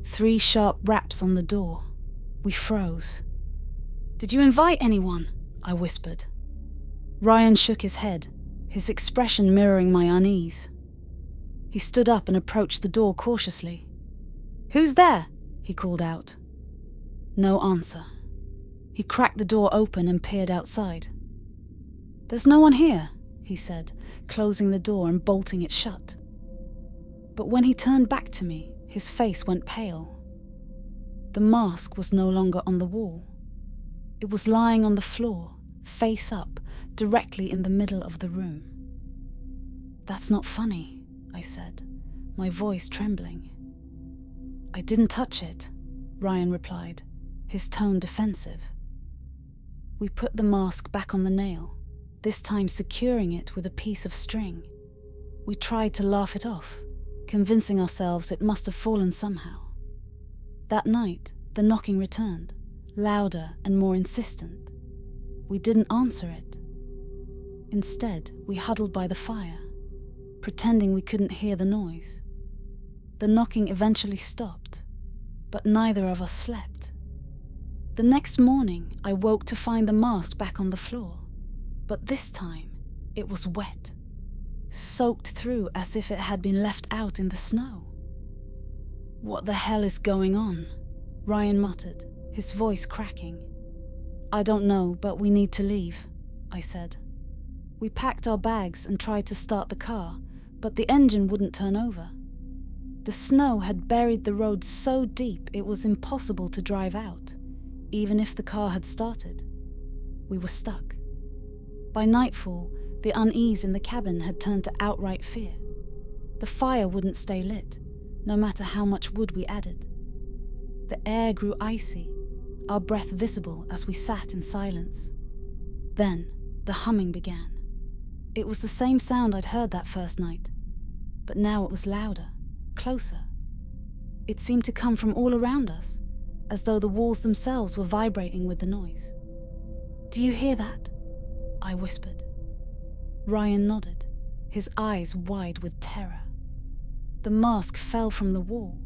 3 sharp raps on the door. We froze. "Did you invite anyone?" I whispered. Ryan shook his head, his expression mirroring my unease. He stood up and approached the door cautiously. "Who's there?" he called out. No answer. He cracked the door open and peered outside. "There's no one here," he said, closing the door and bolting it shut. But when he turned back to me, his face went pale. The mask was no longer on the wall. It was lying on the floor, face up, directly in the middle of the room. "That's not funny," I said, my voice trembling. "I didn't touch it," Ryan replied, his tone defensive. We put the mask back on the nail, this time securing it with a piece of string. We tried to laugh it off, convincing ourselves it must have fallen somehow. That night, the knocking returned, louder and more insistent. We didn't answer it. Instead, we huddled by the fire, pretending we couldn't hear the noise. The knocking eventually stopped, but neither of us slept. The next morning, I woke to find the mask back on the floor, but this time, it was wet, soaked through as if it had been left out in the snow. "What the hell is going on?" Ryan muttered, his voice cracking. "I don't know, but we need to leave," I said. We packed our bags and tried to start the car, but the engine wouldn't turn over. The snow had buried the road so deep it was impossible to drive out, even if the car had started. We were stuck. By nightfall, the unease in the cabin had turned to outright fear. The fire wouldn't stay lit, no matter how much wood we added. The air grew icy, our breath visible as we sat in silence. Then, the humming began. It was the same sound I'd heard that first night, but now it was louder, closer. It seemed to come from all around us, as though the walls themselves were vibrating with the noise. "Do you hear that?" I whispered. Ryan nodded, his eyes wide with terror. The mask fell from the wall,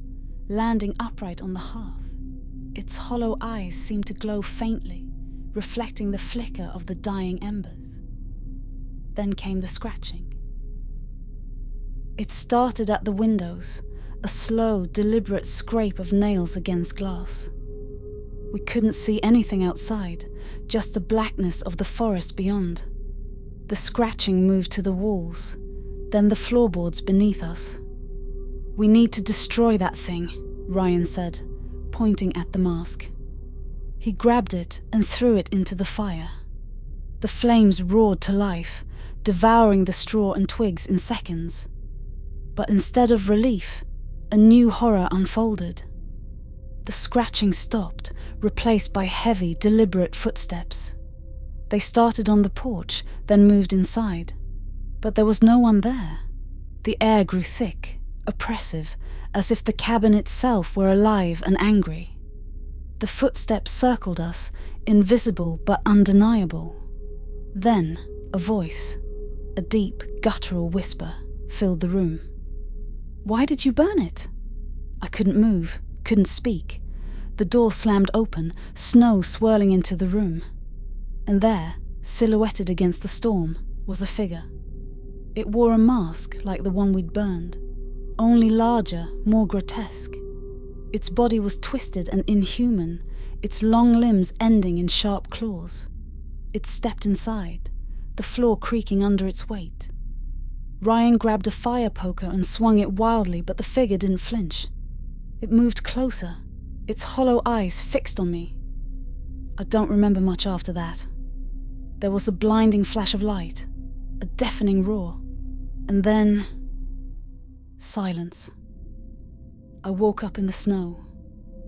landing upright on the hearth. Its hollow eyes seemed to glow faintly, reflecting the flicker of the dying embers. Then came the scratching. It started at the windows, a slow, deliberate scrape of nails against glass. We couldn't see anything outside, just the blackness of the forest beyond. The scratching moved to the walls, then the floorboards beneath us. "We need to destroy that thing," Ryan said, pointing at the mask. He grabbed it and threw it into the fire. The flames roared to life, devouring the straw and twigs in seconds. But instead of relief, a new horror unfolded. The scratching stopped, replaced by heavy, deliberate footsteps. They started on the porch, then moved inside. But there was no one there. The air grew thick, oppressive, as if the cabin itself were alive and angry. The footsteps circled us, invisible but undeniable. Then, a voice, a deep, guttural whisper, filled the room. "Why did you burn it?" I couldn't move, couldn't speak. The door slammed open, snow swirling into the room. And there, silhouetted against the storm, was a figure. It wore a mask like the one we'd burned, only larger, more grotesque. Its body was twisted and inhuman, its long limbs ending in sharp claws. It stepped inside, the floor creaking under its weight. Ryan grabbed a fire poker and swung it wildly, but the figure didn't flinch. It moved closer, its hollow eyes fixed on me. I don't remember much after that. There was a blinding flash of light, a deafening roar, and then silence. I woke up in the snow,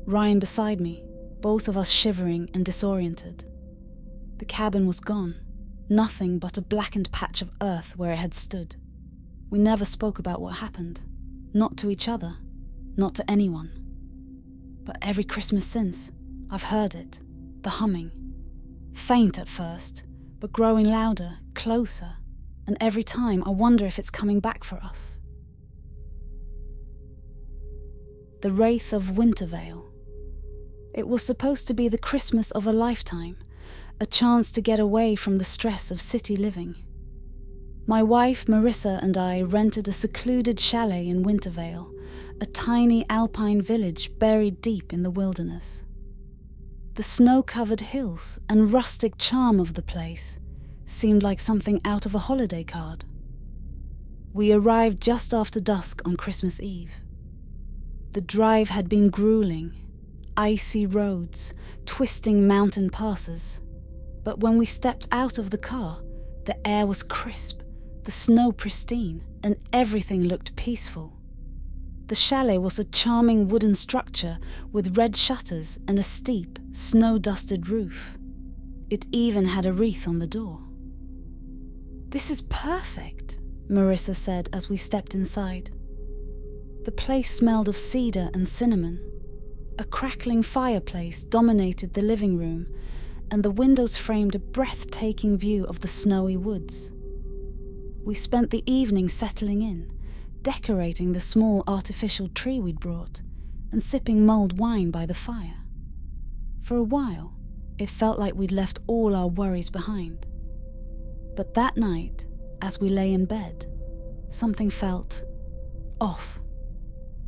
Ryan beside me, both of us shivering and disoriented. The cabin was gone, nothing but a blackened patch of earth where it had stood. We never spoke about what happened, not to each other, not to anyone. But every Christmas since, I've heard it, the humming. Faint at first, but growing louder, closer, and every time I wonder if it's coming back for us. The Wraith of Wintervale. It was supposed to be the Christmas of a lifetime, a chance to get away from the stress of city living. My wife, Marissa, and I rented a secluded chalet in Wintervale, a tiny alpine village buried deep in the wilderness. The snow-covered hills and rustic charm of the place seemed like something out of a holiday card. We arrived just after dusk on Christmas Eve. The drive had been grueling, icy roads, twisting mountain passes. But when we stepped out of the car, the air was crisp, the snow pristine, and everything looked peaceful. The chalet was a charming wooden structure with red shutters and a steep, snow-dusted roof. It even had a wreath on the door. "This is perfect," Marissa said as we stepped inside. The place smelled of cedar and cinnamon. A crackling fireplace dominated the living room, and the windows framed a breathtaking view of the snowy woods. We spent the evening settling in, decorating the small artificial tree we'd brought, and sipping mulled wine by the fire. For a while, it felt like we'd left all our worries behind. But that night, as we lay in bed, something felt off.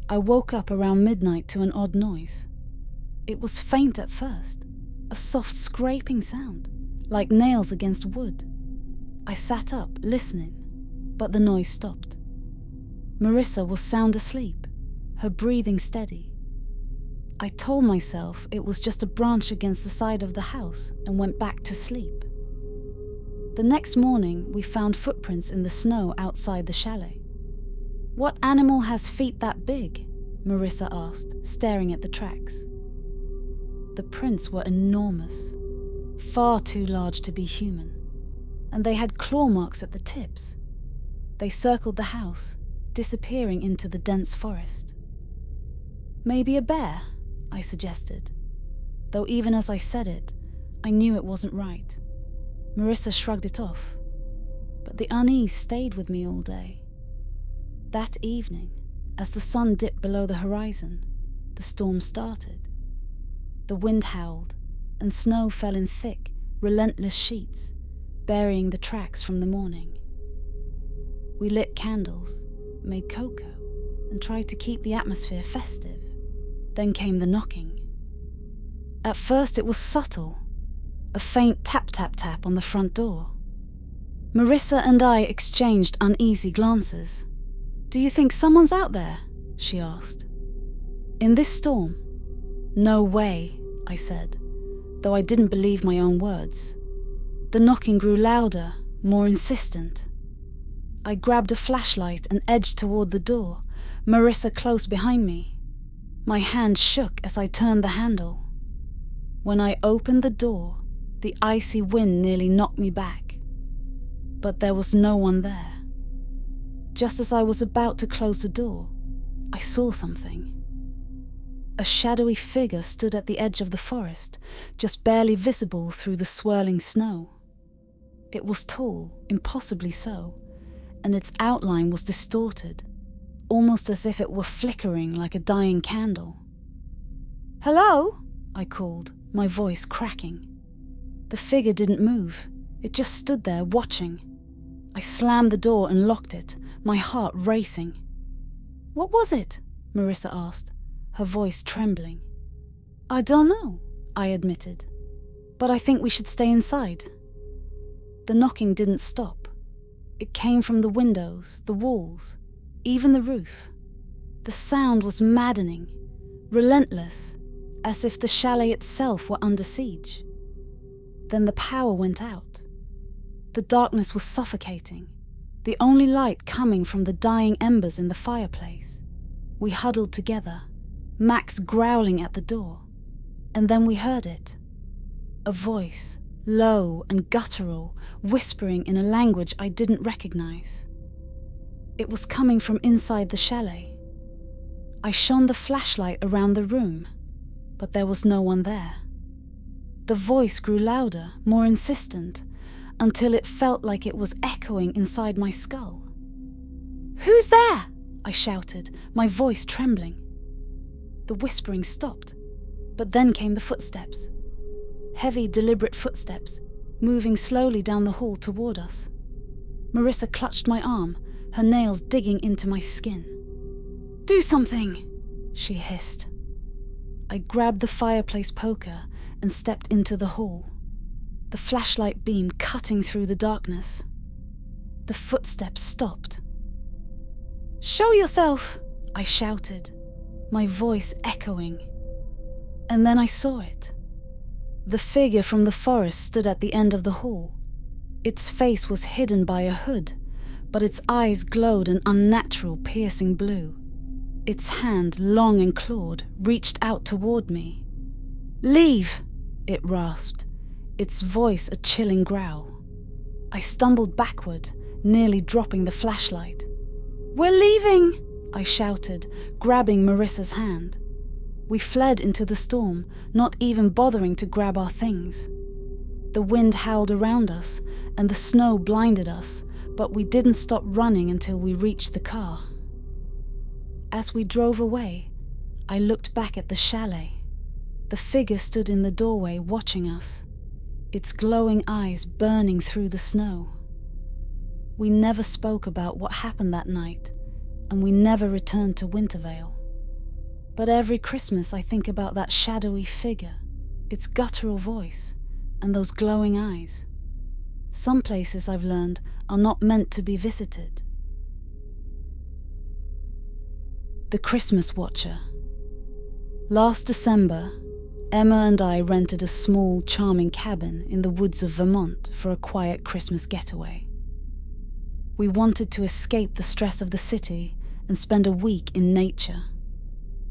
I woke up around midnight to an odd noise. It was faint at first, a soft scraping sound, like nails against wood. I sat up, listening, but the noise stopped. Marissa was sound asleep, her breathing steady. I told myself it was just a branch against the side of the house and went back to sleep. The next morning, we found footprints in the snow outside the chalet. "What animal has feet that big?" Marissa asked, staring at the tracks. The prints were enormous, far too large to be human, and they had claw marks at the tips. They circled the house, disappearing into the dense forest. "Maybe a bear," I suggested, though even as I said it, I knew it wasn't right. Marissa shrugged it off, but the unease stayed with me all day. That evening, As the sun dipped below the horizon, the storm started. The wind howled, and snow fell in thick, relentless sheets, burying the tracks from the morning. We lit candles, made cocoa, and tried to keep the atmosphere festive. Then came the knocking. At first it was subtle, a faint tap-tap-tap on the front door. Marissa and I exchanged uneasy glances. "Do you think someone's out there?" she asked. "In this storm?" "No way," I said, though I didn't believe my own words. The knocking grew louder, more insistent. I grabbed a flashlight and edged toward the door, Marissa close behind me. My hand shook as I turned the handle. When I opened the door, the icy wind nearly knocked me back. But there was no one there. Just as I was about to close the door, I saw something. A shadowy figure stood at the edge of the forest, just barely visible through the swirling snow. It was tall, impossibly so, and its outline was distorted, almost as if it were flickering like a dying candle. "Hello?" I called, my voice cracking. The figure didn't move. It just stood there watching. I slammed the door and locked it, my heart racing. "What was it?" Marissa asked, her voice trembling. "I don't know," I admitted, "but I think we should stay inside." The knocking didn't stop. It came from the windows, the walls, even the roof. The sound was maddening, relentless, as if the chalet itself were under siege. Then the power went out. The darkness was suffocating, the only light coming from the dying embers in the fireplace. We huddled together, Max growling at the door, and then we heard it. A voice, low and guttural, whispering in a language I didn't recognize. It was coming from inside the chalet. I shone the flashlight around the room, but there was no one there. The voice grew louder, more insistent, until it felt like it was echoing inside my skull. "Who's there?" I shouted, my voice trembling. The whispering stopped, but then came the footsteps. Heavy, deliberate footsteps, moving slowly down the hall toward us. Marissa clutched my arm, her nails digging into my skin. "Do something!" she hissed. I grabbed the fireplace poker and stepped into the hall, the flashlight beam cutting through the darkness. The footsteps stopped. "Show yourself!" I shouted, my voice echoing. And then I saw it. The figure from the forest stood at the end of the hall. Its face was hidden by a hood, but its eyes glowed an unnatural, piercing blue. Its hand, long and clawed, reached out toward me. "Leave!" it rasped, its voice a chilling growl. I stumbled backward, nearly dropping the flashlight. "We're leaving!" I shouted, grabbing Marissa's hand. We fled into the storm, not even bothering to grab our things. The wind howled around us, and the snow blinded us, but we didn't stop running until we reached the car. As we drove away, I looked back at the chalet. The figure stood in the doorway watching us, its glowing eyes burning through the snow. We never spoke about what happened that night, and we never returned to Wintervale. But every Christmas I think about that shadowy figure, its guttural voice, and those glowing eyes. Some places, I've learned, are not meant to be visited. The Christmas Watcher. Last December, Emma and I rented a small, charming cabin in the woods of Vermont for a quiet Christmas getaway. We wanted to escape the stress of the city and spend a week in nature.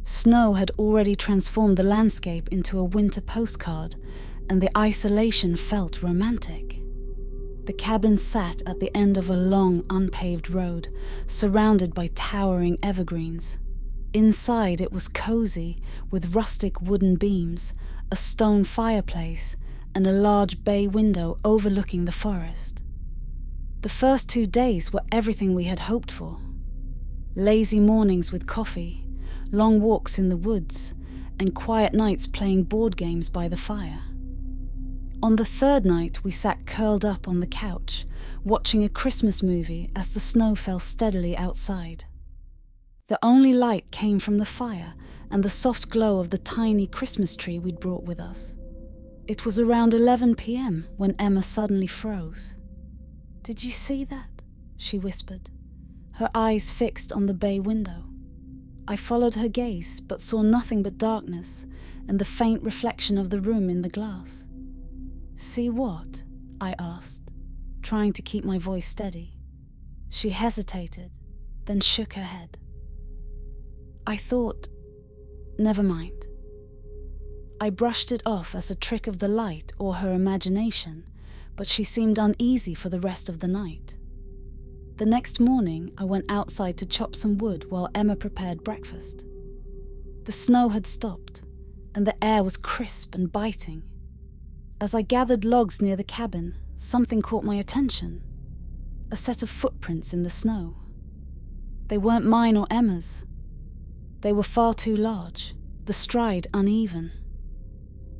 Snow had already transformed the landscape into a winter postcard, and the isolation felt romantic. The cabin sat at the end of a long, unpaved road, surrounded by towering evergreens. Inside it was cozy, with rustic wooden beams, a stone fireplace, and a large bay window overlooking the forest. The first 2 days were everything we had hoped for. Lazy mornings with coffee, long walks in the woods, and quiet nights playing board games by the fire. On the third night, we sat curled up on the couch, watching a Christmas movie as the snow fell steadily outside. The only light came from the fire and the soft glow of the tiny Christmas tree we'd brought with us. It was around 11 p.m. when Emma suddenly froze. "Did you see that?" she whispered, her eyes fixed on the bay window. I followed her gaze, but saw nothing but darkness and the faint reflection of the room in the glass. "See what?" I asked, trying to keep my voice steady. She hesitated, then shook her head. I thought, never mind. I brushed it off as a trick of the light or her imagination, but she seemed uneasy for the rest of the night. The next morning, I went outside to chop some wood while Emma prepared breakfast. The snow had stopped, and the air was crisp and biting. As I gathered logs near the cabin, something caught my attention. A set of footprints in the snow. They weren't mine or Emma's. They were far too large, the stride uneven.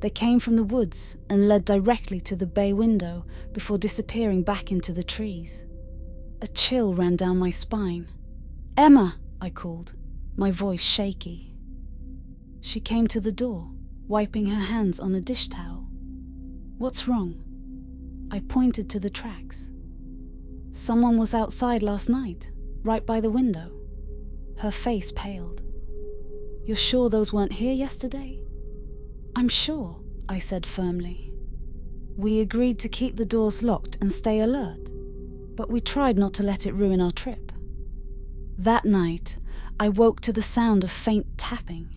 They came from the woods and led directly to the bay window before disappearing back into the trees. A chill ran down my spine. "Emma!" I called, my voice shaky. She came to the door, wiping her hands on a dish towel. "What's wrong?" I pointed to the tracks. "Someone was outside last night, right by the window." Her face paled. "You're sure those weren't here yesterday?" "I'm sure," I said firmly. We agreed to keep the doors locked and stay alert, but we tried not to let it ruin our trip. That night, I woke to the sound of faint tapping.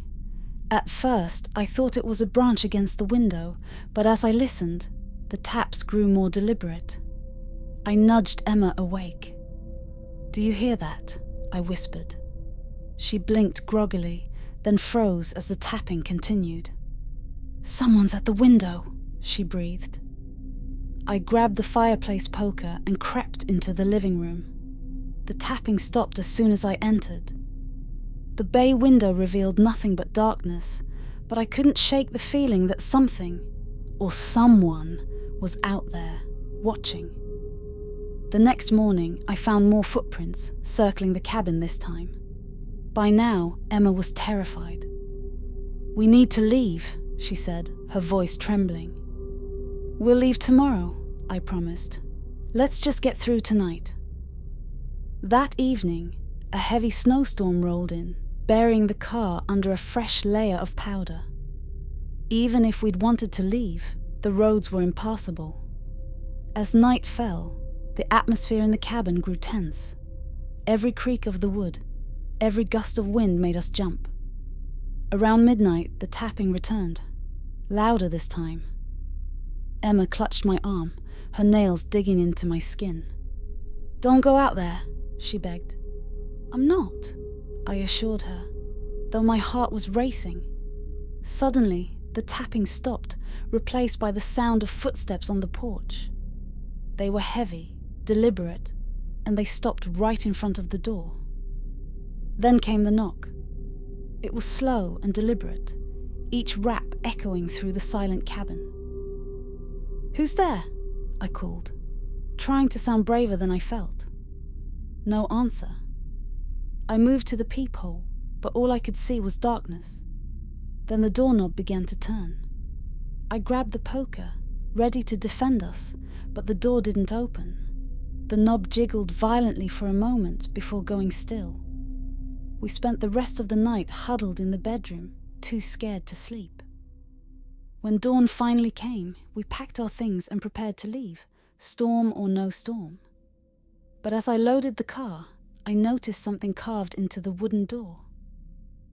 At first, I thought it was a branch against the window, but as I listened, the taps grew more deliberate. I nudged Emma awake. "Do you hear that?" I whispered. She blinked groggily, then froze as the tapping continued. "Someone's at the window," she breathed. I grabbed the fireplace poker and crept into the living room. The tapping stopped as soon as I entered. The bay window revealed nothing but darkness, but I couldn't shake the feeling that something, or someone, was out there, watching. The next morning, I found more footprints, circling the cabin this time. By now, Emma was terrified. "We need to leave," she said, her voice trembling. "We'll leave tomorrow," I promised. "Let's just get through tonight." That evening, a heavy snowstorm rolled in, burying the car under a fresh layer of powder. Even if we'd wanted to leave, the roads were impassable. As night fell, the atmosphere in the cabin grew tense. Every creak of the wood, every gust of wind made us jump. Around midnight, the tapping returned, louder this time. Emma clutched my arm, her nails digging into my skin. "Don't go out there," she begged. "I'm not," I assured her, though my heart was racing. Suddenly, the tapping stopped, replaced by the sound of footsteps on the porch. They were heavy, deliberate, and they stopped right in front of the door. Then came the knock. It was slow and deliberate, each rap echoing through the silent cabin. "Who's there?" I called, trying to sound braver than I felt. No answer. I moved to the peephole, but all I could see was darkness. Then the doorknob began to turn. I grabbed the poker, ready to defend us, but the door didn't open. The knob jiggled violently for a moment before going still. We spent the rest of the night huddled in the bedroom, too scared to sleep. When dawn finally came, we packed our things and prepared to leave, storm or no storm. But as I loaded the car, I noticed something carved into the wooden door.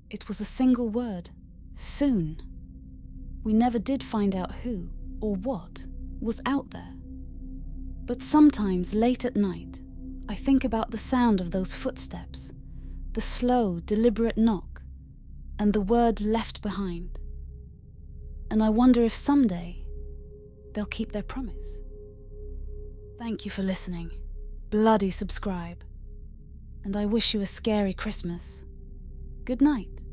It was a single word, soon. We never did find out who, or what, was out there. But sometimes late at night, I think about the sound of those footsteps, the slow, deliberate knock, and the word left behind. And I wonder if someday they'll keep their promise. Thank you for listening. Bloody subscribe. and I wish you a scary Christmas. Good night.